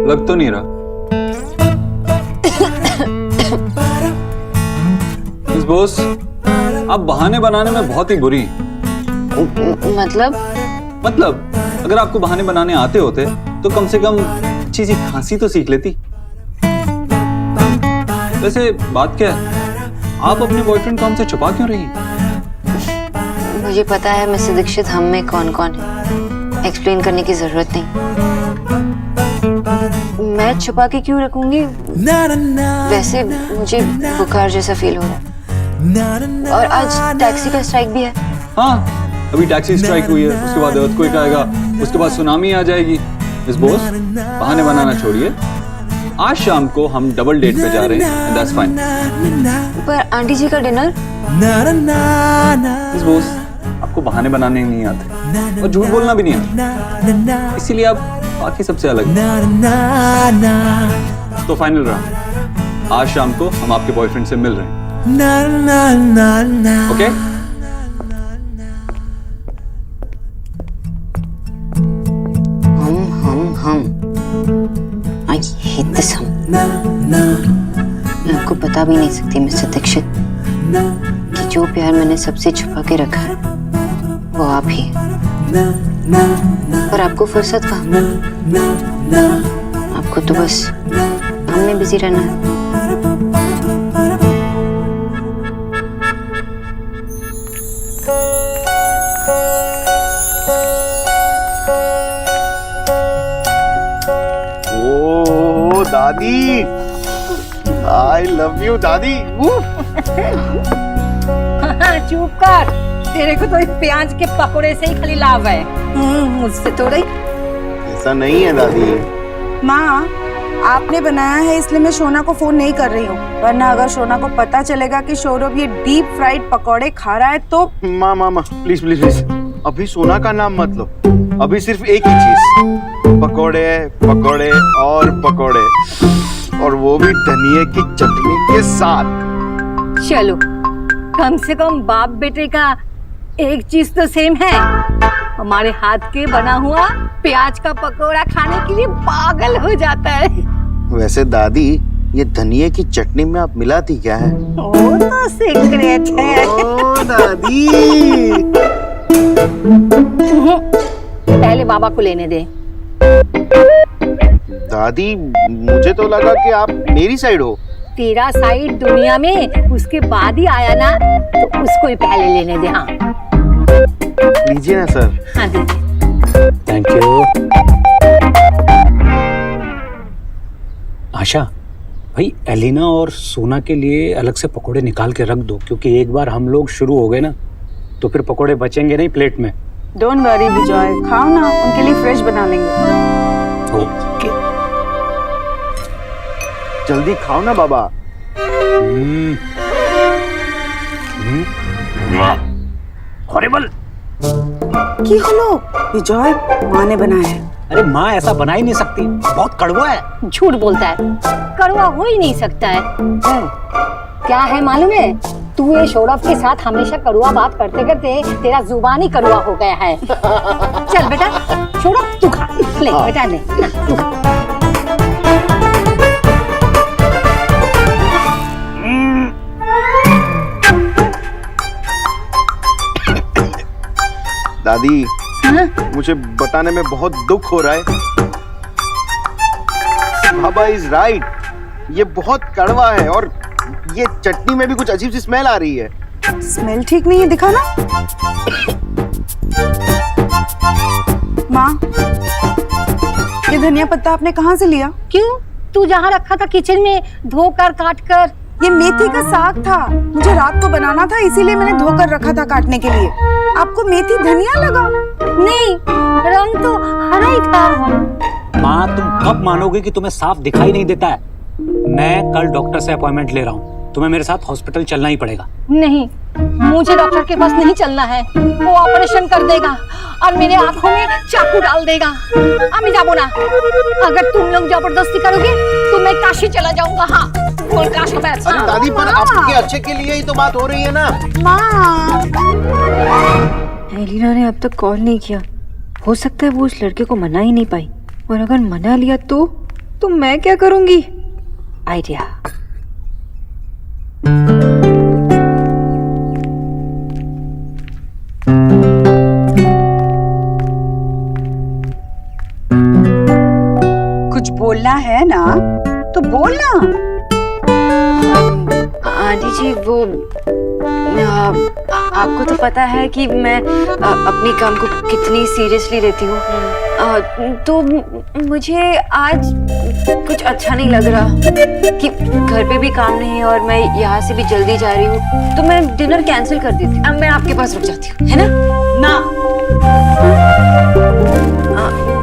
लग तो नहीं रहा। मिस बोस, आप बहाने बनाने में बहुत ही बुरी हैं। मतलब अगर आपको बहाने बनाने आते होते तो कम से कम अच्छी सी खांसी तो सीख लेती। वैसे बात क्या है, आप अपने बॉयफ्रेंड को हमसे छुपा क्यों रही हैं? मुझे पता है मिस्टर दीक्षित हम में कौन कौन है, एक्सप्लेन करने की जरूरत नहीं। मैं छुपा के क्यों रखूंगी? वैसे मुझे बुखार जैसा फील हो रहा है और आज टैक्सी का स्ट्राइक भी है। हाँ, अभी टैक्सी स्ट्राइक हुई है, उसके बाद अर्थक्वेक आएगा, उसके बाद सुनामी आ जाएगी। मिस बोस, बहाने बनाना छोड़िए। आज शाम को हम डबल डेट पे जा रहे हैं, दैट्स फाइन। पर आंटी जी का डिनर? मिस बोस, आपको बहाने बनाने नहीं आते और झूठ बोलना भी नहीं आता, इसीलिए आप बाकी सबसे अलग हैं। तो फाइनल रहा, आज शाम को हम आपके बॉयफ्रेंड से मिल रहे हैं। ओके? हम आई हेट दिस हम। मैं आपको बता भी नहीं सकती मिस्टर दीक्षित कि जो प्यार मैंने सबसे छुपा के रखा है वो आप ही है। पर आपको फुर्सत कहाँ? आपको तो बस काम में बिजी रहना है। ओ दादी, आई लव यू दादी। चुप कर, तेरे को तो इस प्याज के पकोड़े से ही खाली लाभ है, मुझसे थोड़ा ही। ऐसा नहीं है दादी। माँ, आपने बनाया है इसलिए मैं शोना को फोन नहीं कर रही हूँ, वरना अगर शोना को पता चलेगा कि सौरभ ये डीप फ्राइड पकौड़े खा रहा है तो। माँ माँ माँ प्लीज प्लीज प्लीज, अभी सोना का नाम मत लो। अभी सिर्फ एक ही चीज, पकौड़े पकौड़े और पकौड़े, और वो भी धनिये की चटनी के साथ। चलो, कम से कम बाप बेटे का एक चीज तो सेम है, हमारे हाथ के बना हुआ प्याज का पकोड़ा खाने के लिए पागल हो जाता है। वैसे दादी, ये धनिये की चटनी में आप मिलाती क्या है? वो तो सीक्रेट है। ओ दादी। पहले बाबा को लेने दे। दादी, मुझे तो लगा कि आप मेरी साइड हो। तेरा साइड दुनिया में उसके बाद ही आया ना, तो उसको ही पहले लेने दे। हाँ लीजिए ना सर। हाँ दीजिए। Thank you. आशा भाई, एलिना और सोना के लिए अलग से पकोड़े निकाल के रख दो, क्योंकि एक बार हम लोग शुरू हो गए ना तो फिर पकोड़े बचेंगे नहीं प्लेट में। डोंट वरी विजय, खाओ ना, उनके लिए फ्रेश बना लेंगे। ओके। जल्दी खाओ ना बाबा। हॉरिबल। की हलो विजय, माँ ने बनाया है। अरे माँ ऐसा बना ही नहीं सकती, बहुत कड़वा है। झूठ बोलता है, कड़वा हो ही नहीं सकता है। क्या है मालूम है, तू ये सौरभ के साथ हमेशा कड़वा बात करते करते तेरा जुबान ही कड़वा हो गया है। चल बेटा, सौरभ तू खा ले। बेटा ले, तू खा। दादी, मुझे बताने में बहुत दुख हो रहा है। बाबा इज राइट, ये बहुत कड़वा है और ये चटनी में भी कुछ अजीब सी स्मेल आ रही है। स्मेल ठीक नहीं है, दिखा ना। माँ, ये धनिया पत्ता आपने कहाँ से लिया? क्यों? तू जहाँ रखा था किचन में, धोकर काट कर ये मेथी का साग था, मुझे रात को बनाना था, इसीलिए मैंने धोकर रखा था काटने के लिए। आपको मेथी धनिया लगा? नहीं, रंग तो हरा ही था। माँ, तुम कब मानोगे कि तुम्हें साफ दिखाई नहीं देता है? मैं कल डॉक्टर से अपॉइंटमेंट ले रहा हूँ, तुम्हें मेरे साथ हॉस्पिटल चलना ही पड़ेगा। नहीं, मुझे डॉक्टर के पास नहीं चलना है, वो ऑपरेशन कर देगा और मेरे आंखों में चाकू डाल देगा। আমি যাবো না। अगर तुम लोग जबरदस्ती करोगे तो मैं काशी चला जाऊंगा। हाँ, बोल काशी बैठ। अरे दादी, पर आपके अच्छे के लिए ही तो बात हो रही है ना। माँ, एलिना ने अब तक कॉल नहीं किया। हो सकता है वो उस लड़के को मना ही नहीं पाई, और अगर मना लिया तो मैं क्या करूंगी? आइडिया। कुछ बोलना है ना तो बोलना। आंटी जी, वो आपको तो पता है कि मैं अपने काम को कितनी सीरियसली लेती हूँ, तो मुझे आज कुछ अच्छा नहीं लग रहा कि घर पे भी काम नहीं है और मैं यहाँ से भी जल्दी जा रही हूँ, तो मैं डिनर कैंसिल कर देती। अब मैं आपके पास रुक जाती हूँ, है ना? ना,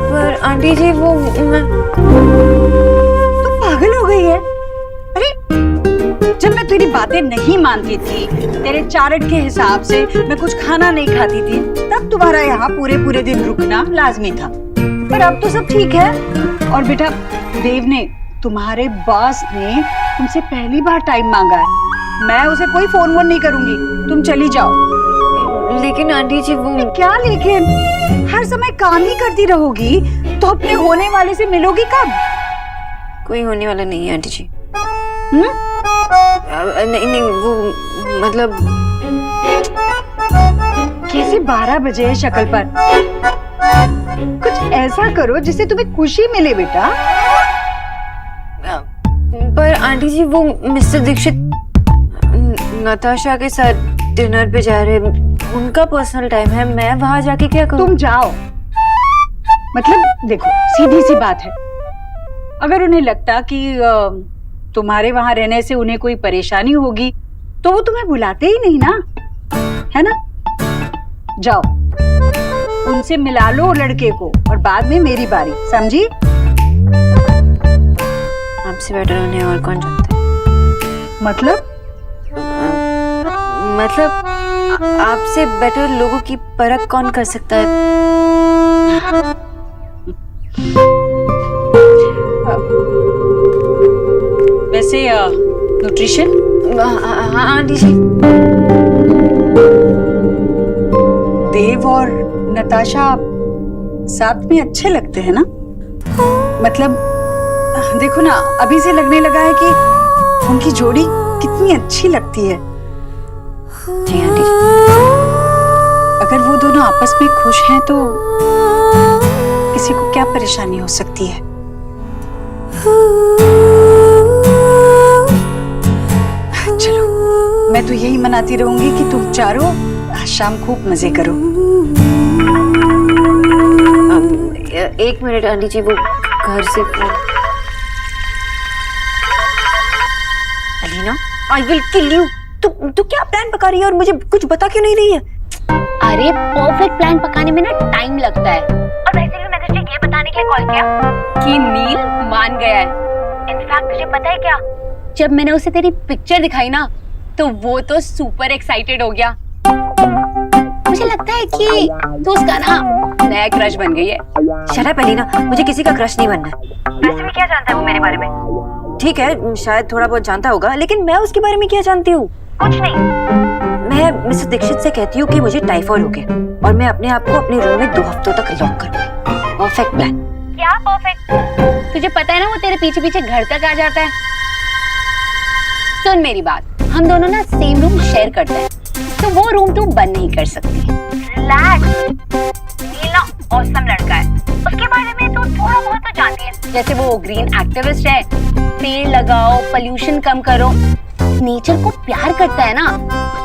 पर आंटी जी, वो तू पागल हो गई है? अरे, जब मैं तेरी बातें नहीं मानती थी, तेरे चार्ट के हिसाब से मैं कुछ खाना नहीं खाती थी, तब तुम्हारा यहाँ पूरे दिन रुकना लाजमी था। पर अब तो सब ठीक है। और बेटा, देव ने, तुम्हारे बॉस ने तुमसे पहली बार टाइम मांगा है। मैं उसे कोई फोन वोन नहीं करूंगी, तुम चली जाओ। लेकिन आंटी जी, वो क्या लेकिन? हर समय काम ही करती रहोगी तो अपने होने वाले से मिलोगी कब? कोई होने वाला नहीं है आंटी जी। नहीं, वो मतलब कैसे 12 बजे है शक्ल पर? कुछ ऐसा करो जिससे तुम्हें खुशी मिले बेटा। पर आंटी जी, वो मिस्टर दीक्षित नताशा के साथ डिनर पे जा रहे, उनका पर्सनल टाइम है, मैं वहां जाके क्या करूं? तुम जाओ। मतलब देखो, सीधी सी बात है, अगर उन्हें लगता कि तुम्हारे वहां रहने से उन्हें कोई परेशानी होगी तो वो तुम्हें बुलाते ही नहीं ना, है ना? जाओ, उनसे मिला लो लड़के को और बाद में मेरी बारी, समझी? आपसे बेटर उन्हें और कौन जानता है? मतलब आपसे बेटर लोगों की परख कौन कर सकता है? वैसे न्यूट्रिशन? हाँ आंटी जी। देव और नताशा साथ में अच्छे लगते हैं ना? मतलब देखो ना, अभी से लगने लगा है कि उनकी जोड़ी कितनी अच्छी लगती है। जी आंटी जी। अगर वो दोनों आपस में खुश हैं तो किसी को क्या परेशानी हो सकती है? चलो, मैं तो यही मनाती रहूंगी कि तुम चारों आज शाम खूब मजे करो। एक मिनट आंटी जी, वो घर से Alina, I will kill you. तू क्या प्लान पका रही है और मुझे कुछ बता क्यों नहीं रही है? अरे परफेक्ट प्लान पकाने में ना टाइम लगता है, और वैसे भी मैंने तुझे ये बताने के लिए कॉल किया कि नील मान गया है। इनफैक्ट तुझे पता है क्या, जब मैंने उसे तेरी पिक्चर दिखाई ना, तो वो तो सुपर एक्साइटेड हो गया। मुझे लगता है कि तू उसका ना नया क्रश बन गई है। शट अप एलिना, मुझे किसी का क्रश नहीं बनना है। वैसे भी क्या जानता है वो मेरे बारे में? ठीक है, शायद थोड़ा बहुत जानता होगा, लेकिन मैं उसके बारे में क्या जानती हूँ? कुछ नहीं। मैं मिस्टर दीक्षित से कहती हूँ कि मुझे टाइफाइड हो गया और मैं अपने आप को अपने रूम में 2 हफ्तों तक लॉक करूंगी। Perfect plan. क्या परफेक्ट? तुझे पता है ना वो तेरे पीछे पीछे घर तक आ जाता है। सुन मेरी बात, हम दोनों ना सेम रूम शेयर करते हैं, तो वो रूम तू बंद नहीं कर सकती। रिलैक्स, नील ना ऑसम लड़का है, उसके बारे में तो थोड़ा बहुत तो जानती है। जैसे वो ग्रीन एक्टिविस्ट है, पेड़ लगाओ, पोल्यूशन कम करो, नेचर को प्यार करता है ना,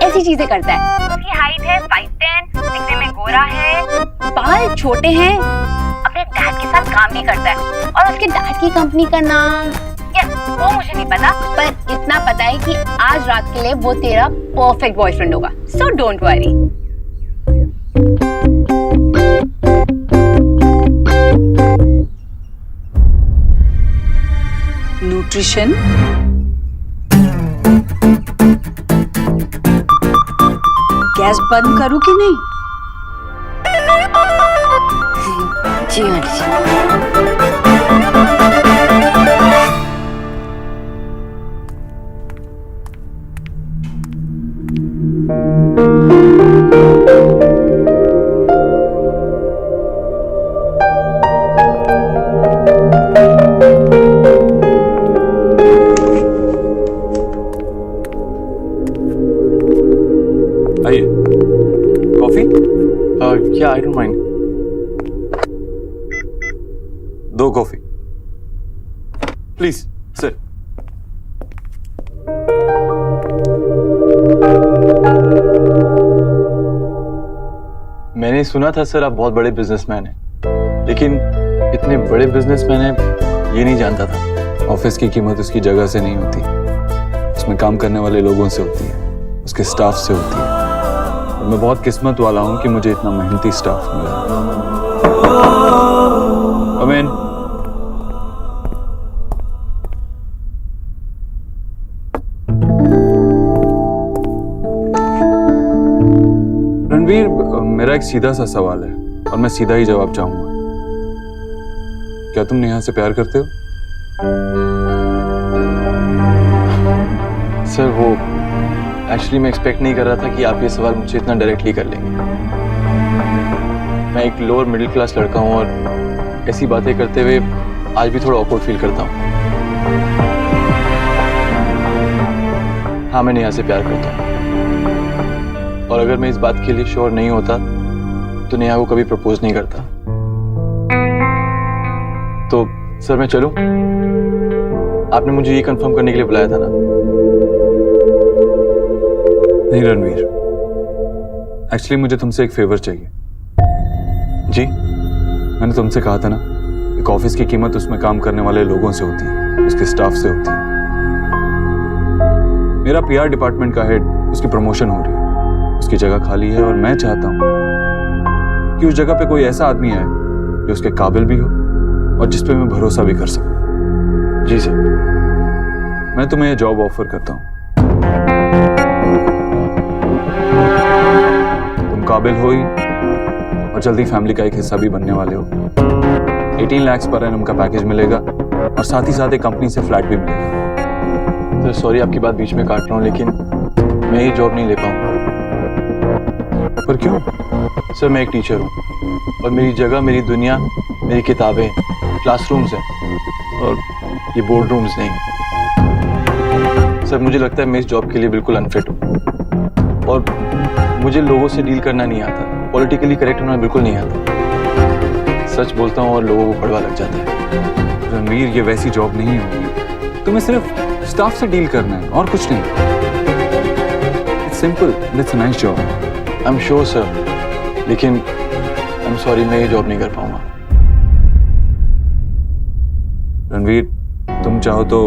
ऐसी चीजें करता है। उसकी हाइट है 5'10", दिखने में गोरा है, बाल छोटे हैं, अपने डैड के साथ काम भी करता है, और उसके डैड की कंपनी का नाम यस, वो मुझे नहीं पता, पर इतना पता है कि आज रात के लिए वो तेरा परफेक्ट बॉयफ्रेंड होगा, so don't worry. Nutrition, gas बंद करूं कि नहीं? जी हाँ। आइए, coffee? Yeah, I don't mind. 2 coffee please sir. मैंने सुना था सर आप बहुत बड़े बिजनेसमैन हैं, लेकिन इतने बड़े बिजनेसमैन हैं ये नहीं जानता था। ऑफिस की कीमत उसकी जगह से नहीं होती, उसमें काम करने वाले लोगों से होती है, उसके स्टाफ से होती है। और मैं बहुत किस्मत वाला हूं कि मुझे इतना मेहनती स्टाफ मिला। अमीन, रणवीर, मेरा एक सीधा सा सवाल है और मैं सीधा ही जवाब चाहूंगा। क्या तुम नेहा से प्यार करते हो? सर वो एक्चुअली मैं एक्सपेक्ट नहीं कर रहा था कि आप ये सवाल मुझसे इतना डायरेक्टली कर लेंगे। मैं एक लोअर मिडिल क्लास लड़का हूँ और ऐसी बातें करते हुए आज भी थोड़ा ऑकवर्ड फील करता हूँ। हाँ, मैं नेहा से प्यार करता हूँ और अगर मैं इस बात के लिए श्योर नहीं होता तो नेहा को कभी प्रपोज नहीं करता। तो सर मैं चलूं? आपने मुझे ये कंफर्म करने के लिए बुलाया था ना? नहीं रणवीर, एक्चुअली मुझे तुमसे एक फेवर चाहिए। जी? मैंने तुमसे कहा था ना, एक ऑफिस की कीमत उसमें काम करने वाले लोगों से होती है, उसके स्टाफ से होती है। मेरा पीआर डिपार्टमेंट का हेड, उसकी प्रमोशन हो रही है, उसकी जगह खाली है और मैं चाहता हूं कि उस जगह पे कोई ऐसा आदमी आए जो उसके काबिल भी हो और जिस पे मैं भरोसा भी कर सकूं। जी सर। मैं तुम्हें यह जॉब ऑफर करता हूं। तुम काबिल हो ही और जल्दी फैमिली का एक हिस्सा भी बनने वाले हो। 18 लाख पर एनम का पैकेज मिलेगा और साथ ही साथ एक कंपनी से फ्लैट भी मिलेगा। सर सॉरी आपकी बात बीच में काट रहा हूँ, लेकिन मैं ये जॉब नहीं ले पाऊंगा। पर क्यों? सर मैं एक टीचर हूँ और मेरी जगह, मेरी दुनिया, मेरी किताबें, क्लासरूम्स हैं और ये बोर्ड रूम्स नहीं। सर मुझे लगता है मैं इस जॉब के लिए बिल्कुल अनफिट हूँ और मुझे लोगों से डील करना नहीं आता, पॉलिटिकली करेक्ट होना बिल्कुल नहीं आता। सच बोलता हूँ और लोगों को कड़वा लग जाता है। रणवीर, ये वैसी जॉब नहीं होगी। तुम्हें सिर्फ स्टाफ से डील करना है और कुछ नहीं। It's simple, it's a nice job. I am sure sir, लेकिन आई एम सॉरी मैं ये जॉब नहीं कर पाऊंगा। रणवीर, तुम चाहो तो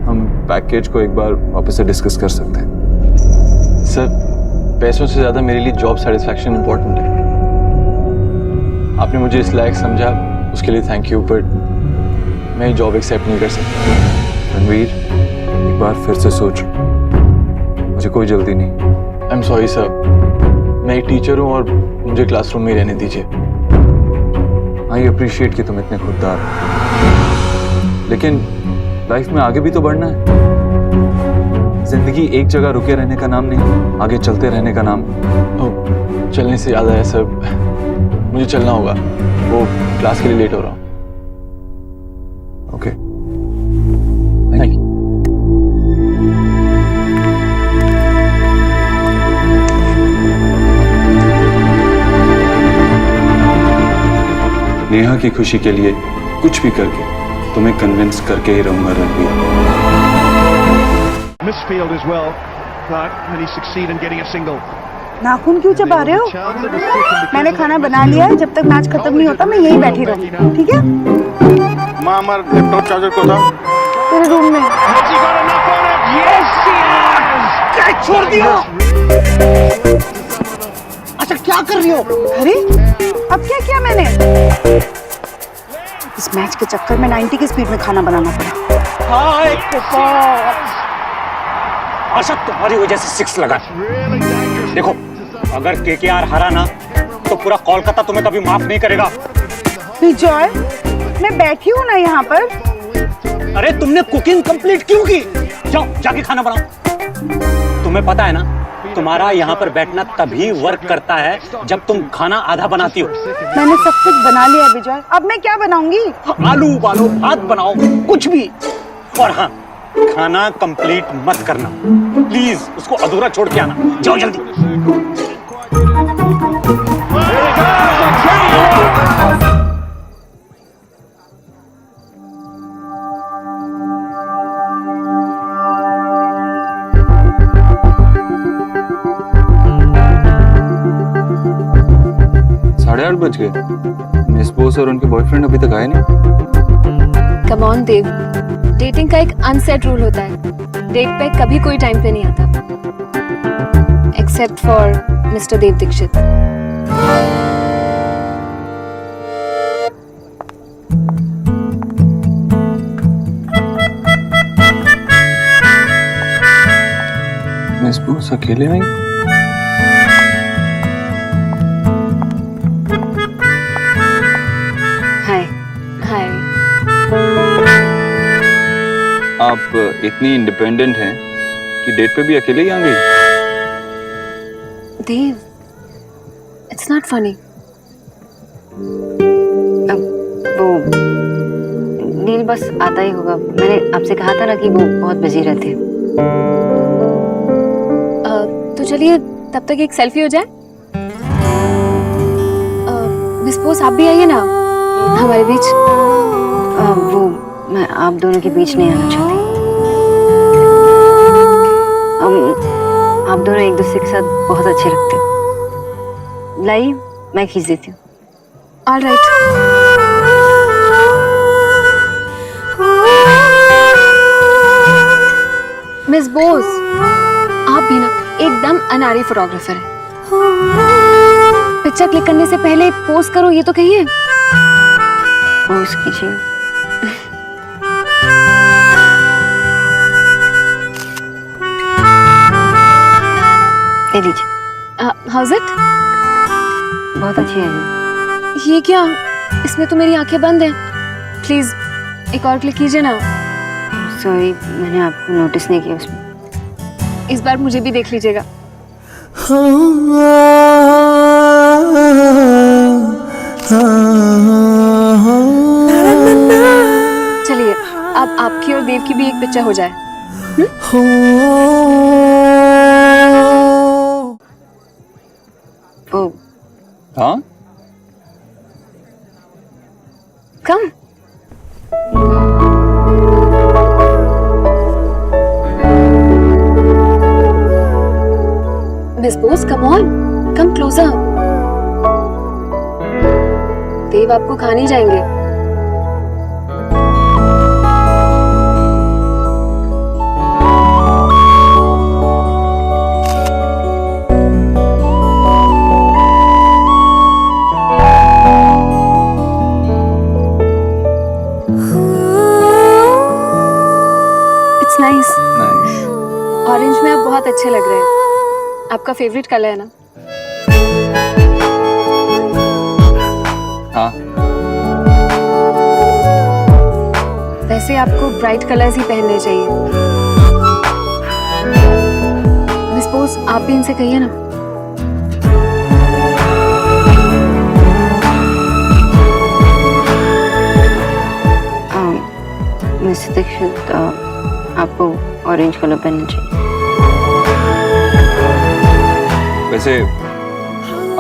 हम पैकेज को एक बार वापस से डिस्कस कर सकते हैं। सर पैसों से ज्यादा मेरे लिए जॉब सेटिस्फैक्शन इंपॉर्टेंट है। आपने मुझे इस लायक समझा, उसके लिए थैंक यू, बट मैं ये जॉब एक्सेप्ट नहीं कर सकता। रणवीर, एक बार फिर से सोच, मुझे कोई जल्दी नहीं। आई एम सॉरी सर, मैं एक टीचर हूँ और मुझे क्लासरूम में रहने दीजिए। आई अप्रिशिएट कि तुम इतने खुददार हो, लेकिन लाइफ में आगे भी तो बढ़ना है। जिंदगी एक जगह रुके रहने का नाम नहीं, आगे चलते रहने का नाम। चलने से याद आया सर, मुझे चलना होगा, वो क्लास के लिए लेट हो रहा हूँ। Okay, thank you. नेहा की खुशी के लिए कुछ भी करके तुम्हें कन्विंस करके ही रहूंगा Ranveer. Misfield as well, but can he succeed in getting a single? नाखून क्यों चबा रहे हो? मैंने खाना बना लिया है, जब तक मैच खत्म नहीं होता मैं यहीं बैठी रहूंगी, ठीक है? माँ, हमारा लैपटॉप चार्जर को था। तेरे रूम में। Has he got enough on it? Yes, he has! Catch छोड़ दिया। अच्छा क्या कर रही हो? अरे अब क्या किया मैंने? इस मैच के चक्कर में 90 की स्पीड में खाना बनाना पड़ा। हाय आशा, तुम्हारी वजह से 6 लगा। देखो अगर केकेआर हारा ना तो पूरा कोलकाता तुम्हें कभी माफ नहीं करेगा। विजय, मैं बैठी हूँ ना यहाँ पर। अरे तुमने कुकिंग कंप्लीट क्यों की? जाओ जाके खाना बनाओ। तुम्हें पता है ना, तुम्हारा यहाँ पर बैठना तभी वर्क करता है जब तुम खाना आधा बनाती हो। मैंने सब कुछ बना लिया विजय, अब मैं क्या बनाऊंगी? आलू उबालो, भात बनाओ, कुछ भी। और हाँ, खाना कंप्लीट मत करना प्लीज, उसको अधूरा छोड़ के आना। जाओ जल्दी। साढ़े 8 बज गए। मिस बोस और उनके बॉयफ्रेंड अभी तक आए नहीं। कम ऑन देव, डेटिंग का एक अनसेट रूल होता है, डेट पे कभी कोई टाइम पे नहीं आता, except for mister Dev Dikshit. Miss Bose अकेले आई? हाय हाय। आप इतनी इंडिपेंडेंट हैं कि डेट पे भी अकेले ही आ गई? देव, इट्स नॉट फनी। वो नील बस आता ही होगा। मैंने आपसे कहा था ना कि वो बहुत बिजी रहते हैं। तो चलिए तब तक एक सेल्फी हो जाए। मिस बोस आप भी आइए ना हमारे बीच। वो मैं आप दोनों के बीच नहीं आना चाहती। आप दोनों एक दूसरे के साथ बहुत अच्छे लगते हो। लाई, मैं खींच देती हूँ। All right. मिस बोस, आप भी ना एकदम अनाड़ी फोटोग्राफर है। पिक्चर क्लिक करने से पहले पोज करो ये तो कहिए। पोज कीजिए। ले लीजिए। How's it? बहुत अच्छी है। ये क्या, इसमें तो मेरी आंखें बंद हैं। प्लीज एक और क्लिक कीजिए ना। सॉरी, मैंने आपको नोटिस नहीं किया उसमें। इस बार मुझे भी देख लीजिएगा। चलिए अब आपकी और देव की भी एक पिक्चर हो जाए। ओ हाँ, come. Miss Bose come on, come closer. Dev आपको खा नहीं जाएंगे। It's nice. नाइस। ऑरेंज में आप बहुत अच्छे लग रहे हैं। आपका फेवरेट कलर है ना? हाँ। वैसे आपको ब्राइट कलर्स ही पहनने चाहिए। मिस बोस आप भी इनसे कहिए ना। मिस्टर दीक्षित, आपको ऑरेंज कलर पहनना चाहिए। वैसे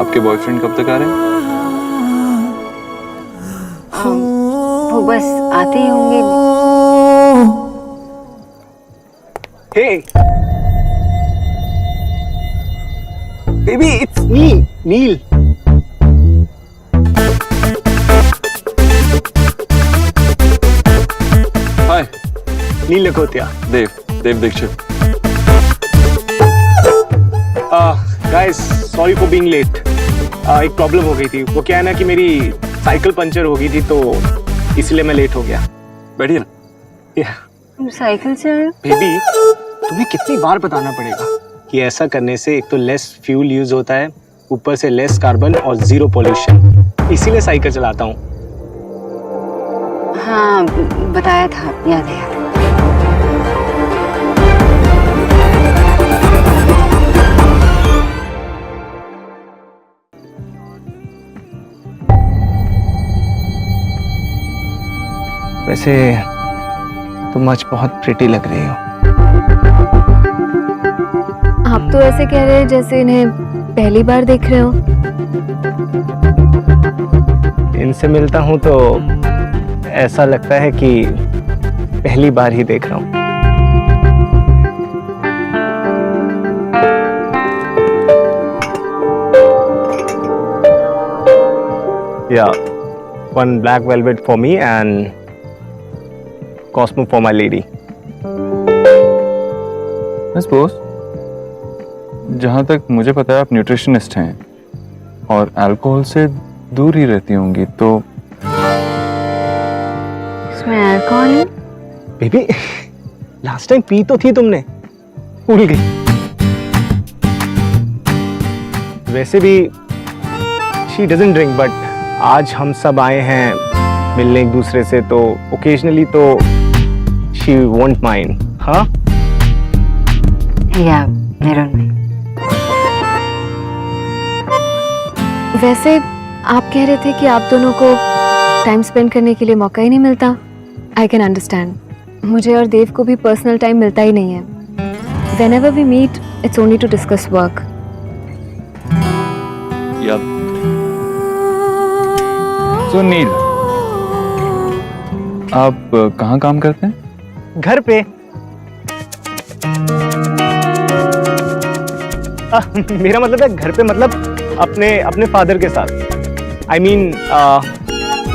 आपके बॉयफ्रेंड कब तक आ रहे हैं? वो बस आते ही होंगे। Hey, baby, it's me, Neil. Hi, Neil Lakhotia. Dev Dixit. Guys sorry for being late. एक प्रॉब्लम हो गई थी। वो क्या है ना कि मेरी साइकिल पंचर हो गई थी तो इसलिए मैं लेट हो गया। बैठिए ना। तुम साइकिल से आए? बेबी तुम्हें कितनी बार बताना पड़ेगा कि ऐसा करने से एक तो लेस फ्यूल यूज होता है, ऊपर से लेस कार्बन और जीरो पोल्यूशन। इसीलिए साइकिल चलाता हूँ। हाँ बताया था, याद है याद है। वैसे तुम आज बहुत प्रिटी लग रही हो। आप तो ऐसे कह रहे हैं जैसे इन्हें पहली बार देख रहे हो। इनसे मिलता हूँ तो ऐसा लगता है कि पहली बार ही देख रहा हूँ। Yeah, one black velvet for me and Cosmo for my lady. Miss Bose, जहाँ तक मुझे पता है आप न्यूट्रिशनिस्ट हैं और अल्कोहल से दूर ही रहती होंगी, तो इसमें अल्कोहल है? बेबी लास्ट टाइम पी तो थी तुमने, भूल गई। वैसे भी she doesn't drink, but आज हम सब आए हैं मिलने एक दूसरे से, तो ओकेजनली तो she won't mind, हाँ? या मेरा नहीं। वैसे आप कह रहे थे कि आप दोनों को टाइम स्पेंड करने के लिए मौका ही नहीं मिलता। I can understand. मुझे और देव को भी पर्सनल टाइम मिलता ही नहीं है। Whenever we meet, it's only to discuss work. सो नील, आप कहाँ काम करते हैं? घर पे। मेरा मतलब है घर पे, मतलब अपने फादर के साथ। आई मीन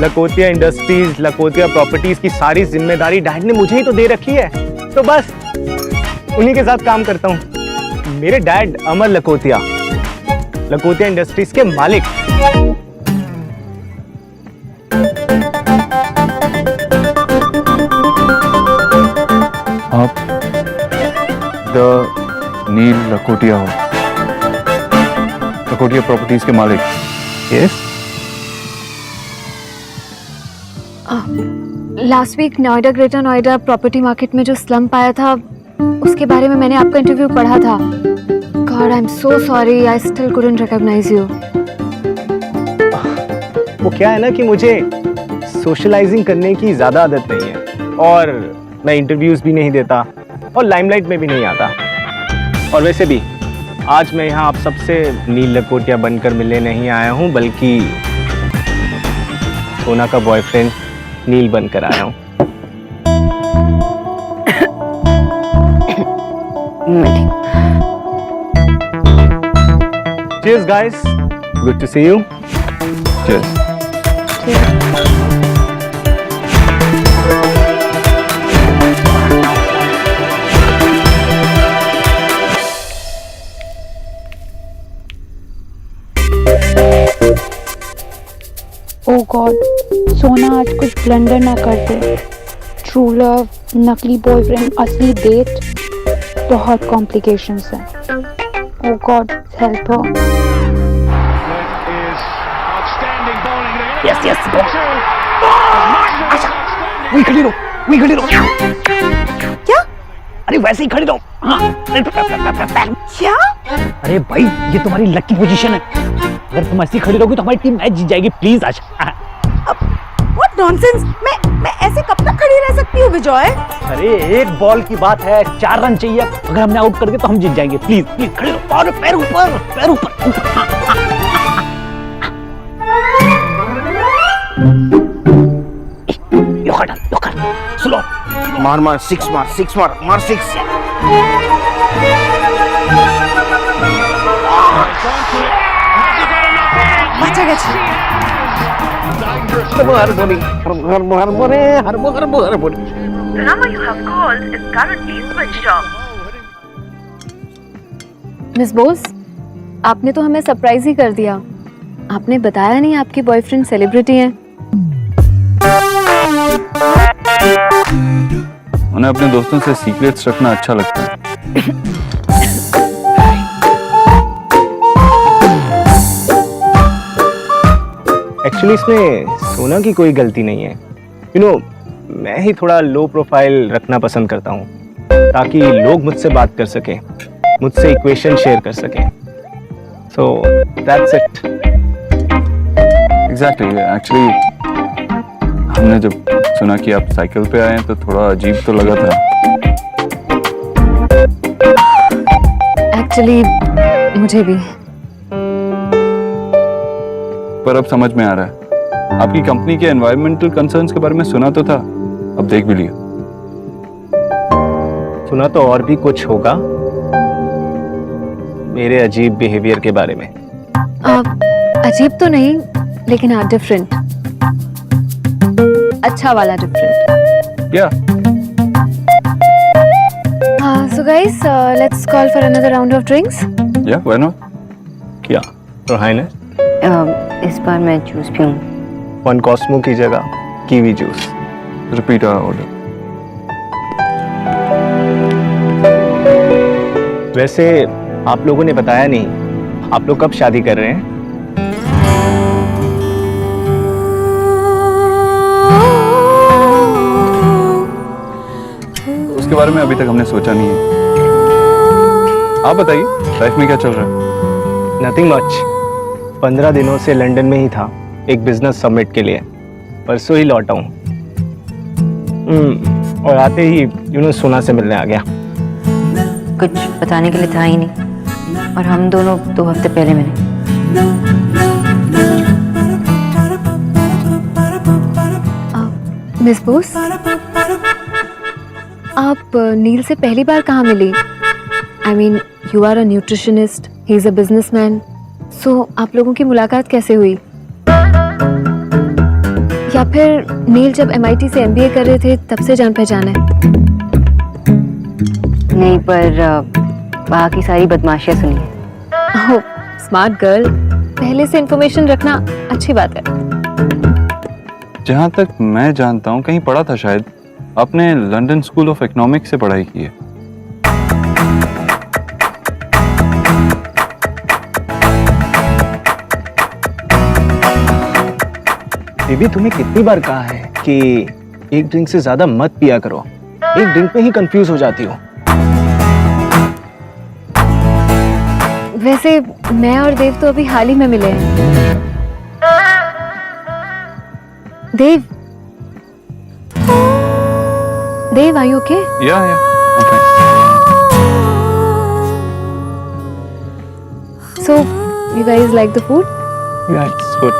लखोतिया इंडस्ट्रीज, लखोतिया प्रॉपर्टीज की सारी जिम्मेदारी डैड ने मुझे ही तो दे रखी है, तो बस उन्हीं के साथ काम करता हूँ। मेरे डैड अमर लखोतिया, लखोतिया इंडस्ट्रीज के मालिक। आप द नील लखोटिया हो, लखोटिया प्रॉपर्टीज के मालिक? Yes. Last week Noida, greater Noida property market में जो स्लम्प आया था, उसके बारे में मैंने आपका इंटरव्यू पढ़ा था। God I am so sorry, I still couldn't recognise you. वो क्या है ना कि मुझे सोशलाइजिंग करने की ज्यादा आदत नहीं है, और मैं इंटरव्यूज भी नहीं देता और लाइमलाइट में भी नहीं आता। और वैसे भी आज मैं यहाँ आप सबसे नील लखोटिया बनकर मिलने नहीं आया हूँ, बल्कि सोना का बॉयफ्रेंड नील बनकर आया हूँ। Cheers guys, good to see you. Cheers. Oh God, सोना आज कुछ ब्लंडर ना कर दे। ट्रू लव, नकली बॉयफ्रेंड, असली डेट, बहुत कॉम्प्लिकेशंस हैं। ओ गॉड, हेल्प हो। Yes, yes, go. आशा, वही खड़ी रहो, वही खड़ी रहो। क्या? अरे वैसे ही खड़ी रहो। हाँ। क्या? अरे भाई ये तुम्हारी लकी पोजीशन है। अगर तुम ऐसी खड़ी रहोगी तो हमारी टीम मैच जीत जाएगी। Please Asha. What nonsense? मैं ऐसे कब तक खड़ी रह सकती हूँ विजय? अरे एक बॉल की बात है, 4 रन चाहिए। अगर हमने आउट कर दिया तो हम जीत जाएंगे। प्लीज प्लीज खड़े रहो। और पैर ऊपर, पैर ऊपर। लोकर स्लो मार 6 मार 6। বাঁচা গেছে। The number you have called is currently switched off. Miss Bose, आपने तो हमें सरप्राइज ही कर दिया। आपने बताया नहीं आपकी बॉयफ्रेंड सेलिब्रिटी हैं। उन्हें अपने दोस्तों से सीक्रेट्स रखना अच्छा लगता है। एक्चुअली इसमें सोना की कोई गलती नहीं है। मैं ही थोड़ा लो प्रोफाइल रखना पसंद करता हूँ ताकि लोग मुझसे बात कर सकें, मुझसे इक्वेशन शेयर कर सकें। So that's it. Exactly, actually हमने जब सुना कि आप साइकिल पे आए हैं तो थोड़ा अजीब तो लगा था। एक्चुअली मुझे भी। पर अब समझ में आ रहा है, आपकी कंपनी के एनवायरमेंटल कंसर्न्स के बारे में सुना तो था, अब देख भी लिया। सुना तो और भी कुछ होगा मेरे अजीब बिहेवियर के बारे में। अजीब तो नहीं, लेकिन हाँ डिफरेंट, अच्छा वाला डिफरेंट। क्या? So guys, let's call for another round of drinks. Yeah, why not? क्या? Your Highness? इस बार मैं जूस पीऊँ। वन कॉस्मो की जगह kiwi juice. Repeat our order. वैसे आप लोगों ने बताया नहीं, आप लोग कब शादी कर रहे हैं? उसके बारे में अभी तक हमने सोचा नहीं है। आप बताइए, लाइफ में क्या चल रहा है? Nothing much. 15 दिनों से लंदन में ही था एक बिजनेस समिट के लिए, परसों ही लौटा हूँ। और आते ही सोना से मिलने आ गया। कुछ बताने के लिए था ही नहीं, और हम दोनों 2 हफ्ते पहले मिले। मिस बोस, आप नील से पहली बार कहाँ मिली? I mean, you are a nutritionist, he is a businessman. So, आप लोगों की मुलाकात कैसे हुई? या फिर नील जब MIT से MBA कर रहे थे तब से जान पहचान है? नहीं, पर वहाँ की सारी बदमाशियाँ सुनी है। ओह, स्मार्ट गर्ल, पहले से इंफॉर्मेशन रखना अच्छी बात है। जहाँ तक मैं जानता हूँ, कहीं पढ़ा था शायद, आपने लंदन स्कूल ऑफ इकोनॉमिक्स से पढ़ाई की है। बेबी, तुम्हें कितनी बार कहा है कि एक ड्रिंक से ज्यादा मत पिया करो, एक ड्रिंक में ही कंफ्यूज हो जाती हो। वैसे मैं और देव तो अभी हाल ही में मिले हैं। देव, Dave, are you okay? Yeah, okay. So, you guys like the food? Yeah, it's good.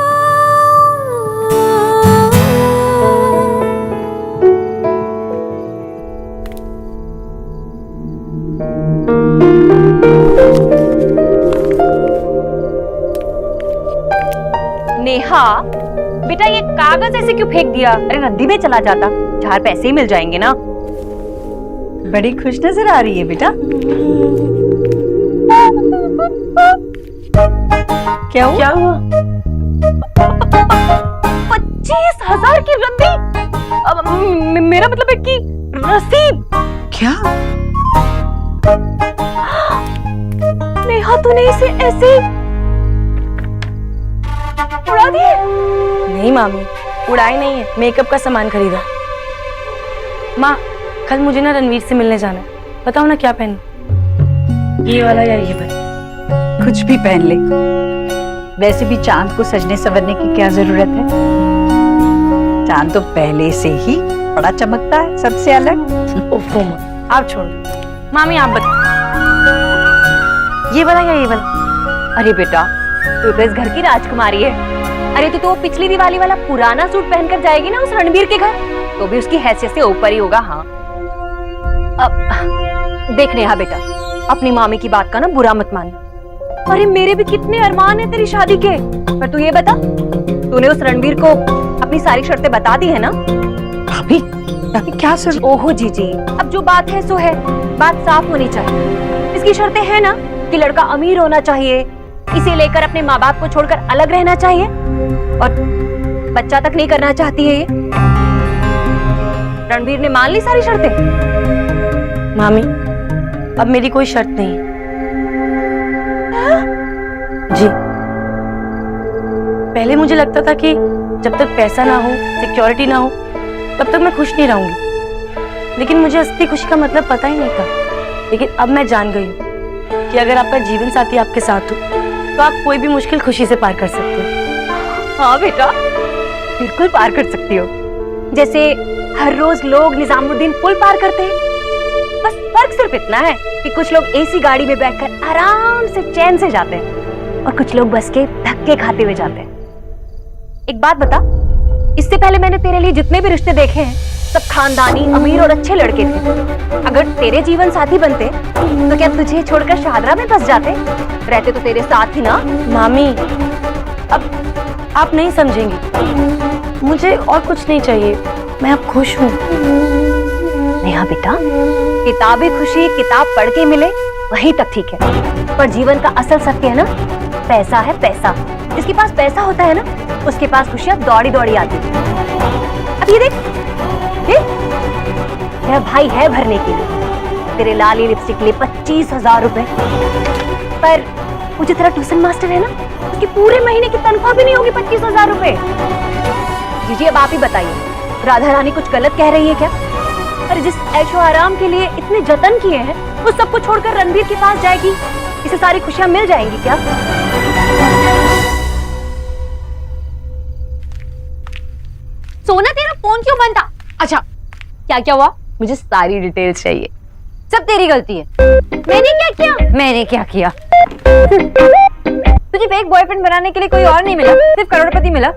Neha, बेटा ये कागज ऐसे क्यों फेंक दिया? अरे नदी में चला जाता, 4 पैसे ही मिल जाएंगे ना। बड़ी खुश नजर आ रही है बेटा। क्या हुआ? क्या हुआ? 25,000 की रद्दी? मेरा मतलब है कि रसीद। क्या? नेहा, तूने इसे ऐसे उड़ा दिए? नहीं मामी, उड़ाई नहीं है, मेकअप का सामान खरीदा। माँ, कल मुझे ना रणवीर से मिलने जाना है, बताओ ना क्या पहनूं, ये वाला या ये वाला? कुछ भी पहन ले। वैसे भी चांद को सजने संवरने की क्या जरूरत है? चांद तो पहले से ही बड़ा चमकता है, सबसे अलग। ओफो माँ, आप छोड़ो। मामी आप बताओ, ये वाला या ये वाला? अरे बेटा, तू तो इस घर की राजकुमारी है। अरे तो पिछली दिवाली वाला पुराना सूट पहनकर जाएगी ना उस रणबीर के घर, तो भी उसकी हैसियत से ऊपर ही होगा। हाँ, अब देख नेहा बेटा, अपनी मामी की बात का ना बुरा मत मानना। अरे मेरे भी कितने अरमान है तेरी शादी के। पर तू ये बता, तूने उस रणबीर को अपनी सारी शर्तें बता दी है ना? भाभी, क्या सर? ओहो जीजी, अब जो बात है सो है, बात साफ होनी चाहिए। इसकी शर्तें हैं ना कि लड़का अमीर होना चाहिए, इसे लेकर अपने माँ बाप को छोड़कर अलग रहना चाहिए, और बच्चा तक नहीं करना चाहती है ये। रणवीर ने मान ली सारी शर्तें। मामी, अब मेरी कोई शर्त नहीं है। जी, पहले मुझे लगता था कि जब तक पैसा ना हो, सिक्योरिटी ना हो, तब तक मैं खुश नहीं रहूंगी। लेकिन मुझे असली खुशी का मतलब पता ही नहीं था। लेकिन अब मैं जान गई हूँ कि अगर आपका जीवन साथी आपके साथ हो तो आप कोई भी मुश्किल खुशी से पार कर सकते हो। हाँ बेटा, बिल्कुल पार कर सकती हो। जैसे हर रोज लोग निजामुद्दीन पुल पार करते हैं। बस फर्क सिर्फ इतना है कि कुछ लोग एसी गाड़ी में बैठकर आराम से चैन से जाते हैं और कुछ लोग बस के धक्के खाते हुए जाते हैं। एक बात बता, इससे पहले मैंने तेरे लिए जितने भी रिश्ते देखे हैं सब खानदानी, अमीर और अच्छे लड़के थे। अगर तेरे जीवन साथी बनते तो क्या तुझे छोड़कर शाहदरा में बस जाते? रहते तो तेरे साथ ही ना। मामी, अब आप नहीं समझेंगी। मुझे और कुछ नहीं चाहिए, मैं अब खुश हूँ। नेहा बेटा, किताबी खुशी किताब पढ़ के मिले वही तक ठीक है, पर जीवन का असल सत्य है ना, पैसा है पैसा। जिसके पास पैसा होता है ना, उसके पास खुशियां दौड़ी दौड़ी आती है। अब ये देख, मेरा भाई है भरने के लिए तेरे लाली लिपस्टिक के लिए 25,000 रुपए, पर वो जो तेरा ट्यूशन मास्टर है ना, उसकी पूरे महीने की तनख्वाह भी नहीं होगी 25,000 रुपए। जीजी, अब आप ही बताइए, राधा रानी कुछ गलत कह रही है क्या? अरे जिस ऐशो आराम के लिए इतने जतन किए हैं, वो सब कुछ छोड़कर रणवीर के पास जाएगी, इसे सारी खुशियां मिल जाएंगी क्या? सोना, तेरा फोन क्यों बंद था? अच्छा, क्या क्या हुआ? मुझे सारी डिटेल्स चाहिए। सब तेरी गलती है। मैंने क्या किया? मैंने क्या किया? तुझे फेक बॉयफ्रेंड बनाने के लिए कोई और नहीं मिला, सिर्फ करोड़पति मिला।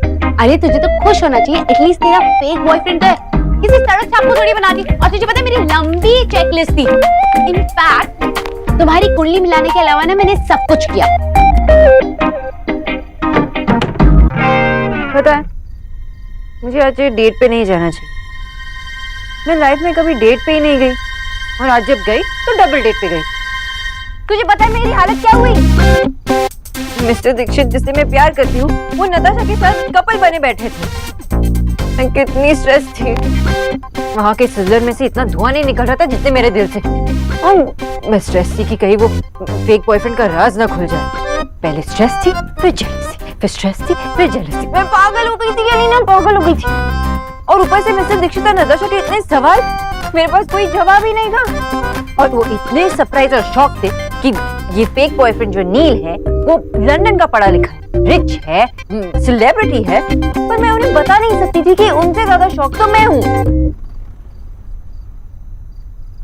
अरे तुझे तो खुश होना चाहिए, एटलीस्ट तेरा फेक बॉयफ्रेंड तो है। किसी सड़क छाप को थोड़ी बना दी। और तुझे पता है, मेरी लंबी चेकलिस्ट थी। इनफैक्ट तुम्हारी कुंडली मिलाने के अलावा ना मैंने सब कुछ किया। पता है, मुझे आज डेट पे नहीं जाना चाहिए। मैं लाइफ में कभी डेट पे ही नहीं गई, और आज जब गई तो डबल डेट पे गई। तुझे पता है मेरी हालत क्या हुई? मिस्टर दीक्षित, जिससे मैं प्यार करती हूँ, वो नताशा के साथ कपल बने बैठे थे। मैं कितनी स्ट्रेस थी। वहाँ के सिलेंडर में से इतना धुआं नहीं निकल रहा था जितने मेरे दिल से। और मैं स्ट्रेस थी कि कहीं वो फेक बॉयफ्रेंड का राज ना खुल जाए। पहले स्ट्रेस थी, फिर जेलसी, फिर स्ट्रेस थी, फिर जेलसी। मैं पागल हो गई थी, यानी ना पागल हो गई थी। और ऊपर से मिस्टर दीक्षित और नताशा के इतने सवाल, मेरे पास कोई जवाब ही नहीं था। और वो इतने सरप्राइज और शॉक थे कि ये फेक बॉयफ्रेंड जो नील है, वो लंदन का पढ़ा लिखा है, रिच है, सेलिब्रिटी है, पर मैं उन्हें बता नहीं सकती थी कि उनसे ज्यादा शौक तो मैं हूँ।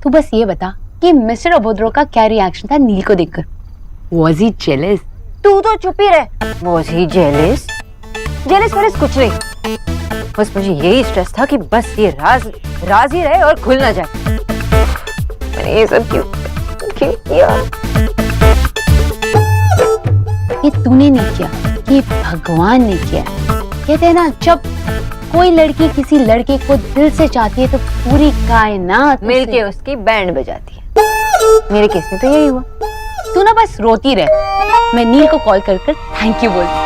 तू बस ये बता कि मिस्टर अबोध्रो का क्या रिएक्शन था नील को देखकर? Was he jealous? तू तो चुप ही रह। Was he jealous? Jealous Wallace कुछ नहीं, बस मुझे यही स्ट्रेस था कि बस ये राज ही रहे और खुल ना जाए। मैंने ये सब क्यों किया? ये तूने नहीं किया, ये भगवान ने किया। कहते हैं ना, जब कोई लड़की किसी लड़के को दिल से चाहती है तो पूरी कायनात मिलके उसकी बैंड बजाती है। मेरे केस में तो यही हुआ। तू ना बस रोती रह, मैं नील को कॉल कर थैंक यू बोल।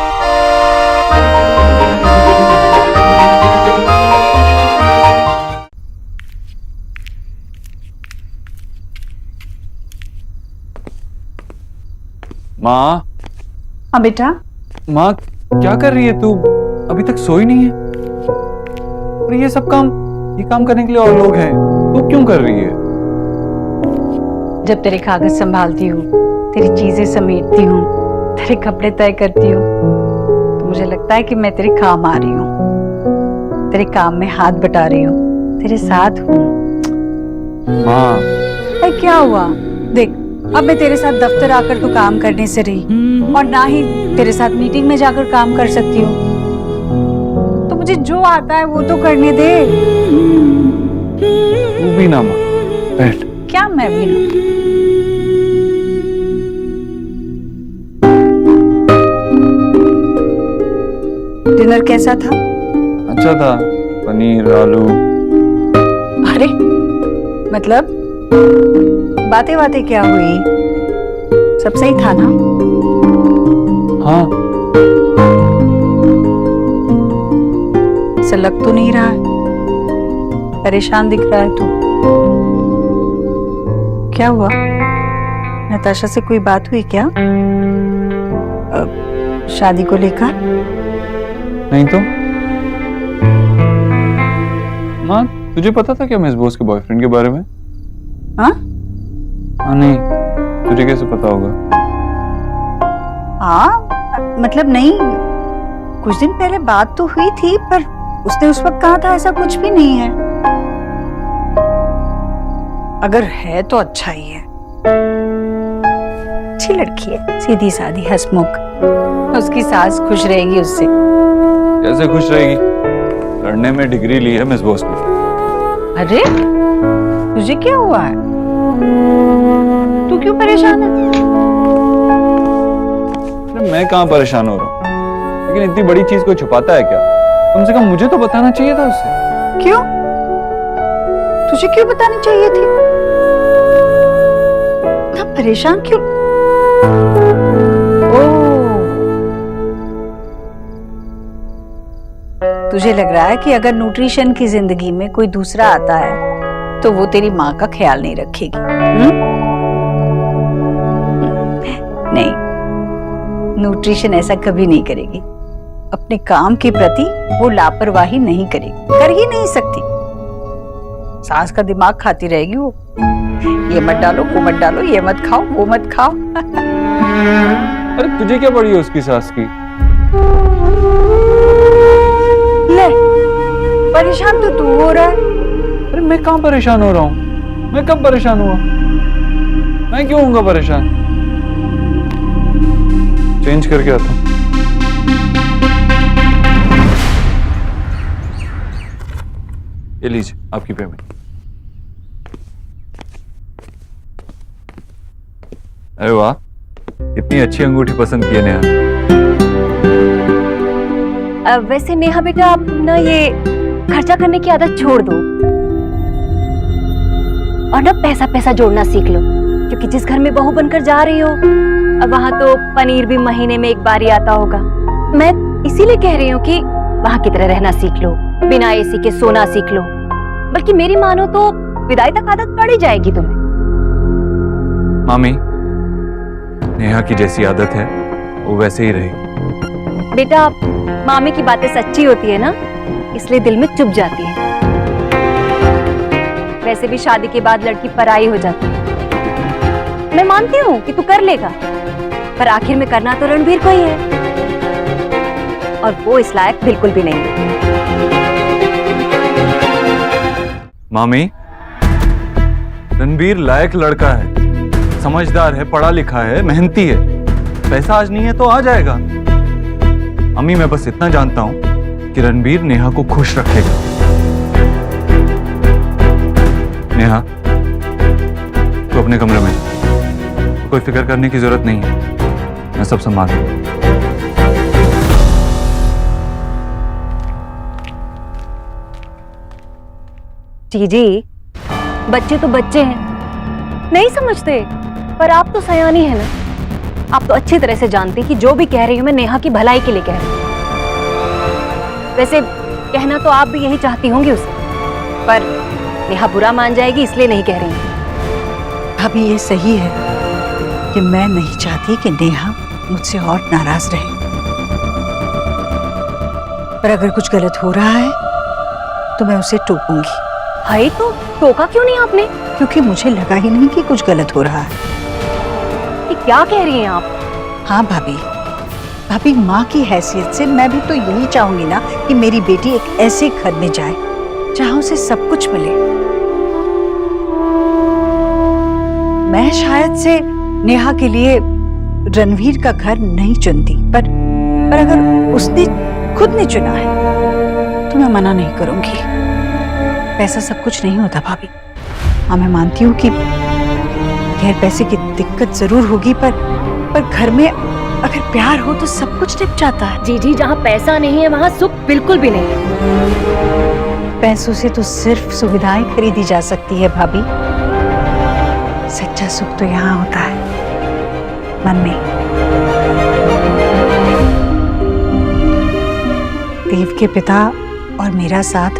माँ, हाँ बेटा। माँ क्या कर रही है तू? अभी तक सोई नहीं है? और ये सब काम, ये काम करने के लिए और लोग हैं, तू क्यों कर रही है? जब तेरे कागज संभालती हूँ, तेरी चीजें समेटती हूँ, तेरे कपड़े तय करती हूँ, तो मुझे लगता है कि मैं तेरे काम आ रही हूँ, तेरे काम में हाथ बटा रही हूँ, तेरे साथ हूँ। माँ, क्या हुआ? देख, अब मैं तेरे साथ दफ्तर आकर तो काम करने से रही, और ना ही तेरे साथ मीटिंग में जाकर काम कर सकती हूँ। तो मुझे जो आता है वो तो करने दे। तू भी ना माँ, बैठ। क्या मैं भी ना? डिनर कैसा था? अच्छा था, पनीर, आलू, मतलब बातें बातें क्या हुई? सब सही था ना? हाँ। ऐसा लग तो नहीं रहा है, परेशान दिख रहा है तू। क्या हुआ? नताशा से कोई बात हुई क्या? शादी को लेकर? नहीं तो माँ, तुझे पता था क्या मिस बोस के बॉयफ्रेंड के बारे में? हाँ? हाँ नहीं, तुझे कैसे पता होगा? हाँ मतलब नहीं, कुछ दिन पहले बात तो हुई थी, पर उसने उस वक्त कहा था ऐसा कुछ भी नहीं है। अगर है तो अच्छा ही है, अच्छी लड़की है, सीधी सादी, हंसमुख। उसकी सास खुश रहेगी उससे। कैसे खुश रहेगी? लड़ने में डिग्री ली है मिस बोस ने। अरे तुझे क्या हुआ है? तू क्यों परेशान है? अरे मैं कहाँ परेशान हो रहा हूँ, लेकिन इतनी बड़ी चीज को छुपाता है क्या? कम से कम मुझे तो बताना चाहिए था उससे। क्यों? तुझे क्यों बतानी चाहिए थी? इतना परेशान क्यों? तुझे लग रहा है कि अगर न्यूट्रिशन की जिंदगी में कोई दूसरा आता है तो वो तेरी माँ का ख्याल नहीं रखेगी। नहीं, न्यूट्रिशन ऐसा कभी नहीं करेगी। अपने काम के प्रति वो लापरवाही नहीं करेगी, कर ही नहीं सकती। सास का दिमाग खाती रहेगी वो। ये मत डालो, वो मत डालो, ये मत खाओ, वो मत खाओ। अरे तुझे क्या पड़ी है उसकी सास की? ले, परेशान तो तू हो रहा है। अरे मैं कहाँ परेशान हो रहा हूँ? मैं कब परेशान हुआ? मैं क्यों होऊंगा परेशान? चेंज करके आता हूँ। ये लीजिए आपकी पेमेंट। अरे वाह, इतनी अच्छी अंगूठी पसंद की है नेहा। वैसे नेहा बेटा, आप ना ये खर्चा करने की आदत छोड़ दो और ना पैसा पैसा जोड़ना सीख लो, क्योंकि जिस घर में बहू बनकर जा रही हो, अब वहां तो पनीर भी महीने में एक बार ही आता होगा। मैं इसीलिए कह रही हूँ कि वहां की तरह रहना सीख लो, बिना एसी के सोना सीख लो। बल्कि मेरी मानो तो विदाई तक आदत पड़ ही जाएगी तुम्हें। मामी, नेहा की जैसी आदत है वो वैसे ही रहेगी। बेटा, मामी की बातें सच्ची होती है ना, इसलिए दिल में चुभ जाती है। वैसे भी शादी के बाद लड़की पराई हो जाती है। मैं मानती हूँ कि तू कर लेगा, पर आखिर में करना तो रणवीर को ही है, और वो इस लायक बिल्कुल भी नहीं है। मामी, रणवीर लायक लड़का है, समझदार है, पढ़ा लिखा है, मेहनती है। पैसा आज नहीं है तो आ जाएगा। अम्मी, मैं बस इतना जानता हूं कि रणवीर नेहा को खुश रखेगा। नेहा, तू अपने कमरे में जा, कोई फिक्र करने की जरूरत नहीं है, मैं सब संभाल लूंगा। जी, बच्चे तो बच्चे हैं, नहीं समझते, पर आप तो सयानी है ना। आप तो अच्छी तरह से जानती कि जो भी कह रही हूँ मैं नेहा की भलाई के लिए कह रही हूँ। वैसे कहना तो आप भी यही चाहती होंगी उसे, पर नेहा बुरा मान जाएगी, इसलिए नहीं कह रही हूँ। अभी ये सही है कि मैं नहीं चाहती कि नेहा मुझसे और नाराज रहे, पर अगर कुछ गलत हो रहा है तो मैं उसे टोकूंगी। हाय, तो टोका क्यों नहीं आपने? क्योंकि मुझे लगा ही नहीं कि कुछ गलत हो रहा है। क्या कह रही हैं आप? हाँ भाभी, भाभी माँ की हैसियत से मैं भी तो यही चाहूंगी ना कि मेरी बेटी एक ऐसे घर में जाए जहाँ उसे सब कुछ मिले। मैं शायद से नेहा के लिए रणवीर का घर नहीं चुनती, पर अगर उसने खुद ने चुना है तो मैं मना नहीं करूंगी। पैसा सब कुछ नहीं होता भाभी। हाँ, मैं मानती हूँ कि खैर पैसे की दिक्कत जरूर होगी, पर घर में अगर प्यार हो तो सब कुछ निप जाता है। जी, जहाँ पैसा नहीं है वहाँ सुख बिल्कुल भी नहीं है। पैसों से तो सिर्फ सुविधाएं खरीदी जा सकती है भाभी। सच्चा सुख तो यहाँ होता है, मन में। देव के पिता और मेरा साथ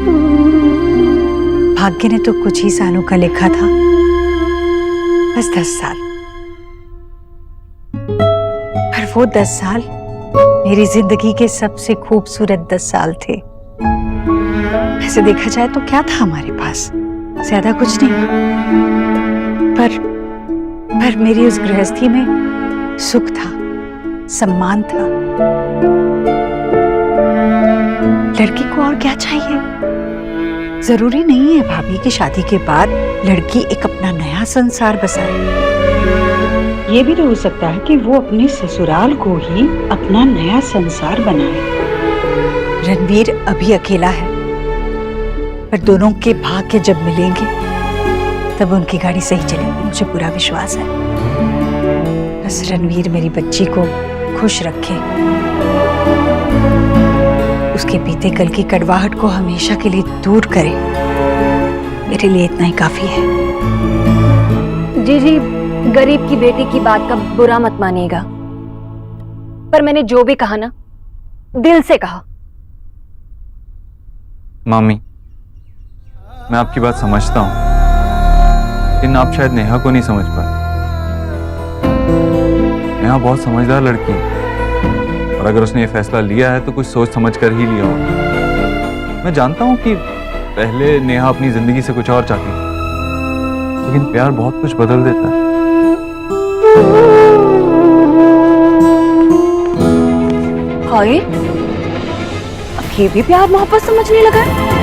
भाग्य ने तो कुछ ही सालों का लिखा था, बस 10 साल। पर वो 10 साल मेरी जिंदगी के सबसे खूबसूरत 10 साल थे। वैसे देखा जाए तो क्या था हमारे पास, ज्यादा कुछ नहीं, पर मेरी उस गृहस्थी में सुख था, सम्मान था। लड़की को और क्या चाहिए? जरूरी नहीं है भाभी कि शादी के बाद लड़की एक अपना नया संसार बसाए। ये भी तो हो सकता है कि वो अपने ससुराल को ही अपना नया संसार बनाए। रणवीर अभी अकेला है, पर दोनों के भाग्य जब मिलेंगे तब उनकी गाड़ी सही चलेगी, मुझे पूरा विश्वास है। बस रणवीर मेरी बच्ची को खुश रखे, उसके बीते कल की कड़वाहट को हमेशा के लिए दूर करे, मेरे लिए इतना ही काफी है। जी, गरीब की बेटी की बात का बुरा मत मानिएगा, पर मैंने जो भी कहा ना, दिल से कहा। मामी, मैं आपकी बात समझता हूं, लेकिन आप शायद नेहा को नहीं समझ पाए। नेहा बहुत समझदार लड़की है, और अगर उसने ये फैसला लिया है तो कुछ सोच समझ कर ही लिया होगा। मैं जानता हूं कि पहले नेहा अपनी जिंदगी से कुछ और चाहती थी, लेकिन प्यार बहुत कुछ बदल देता है। हाय, अब ये भी प्यार मोहब्बत समझने लगा है।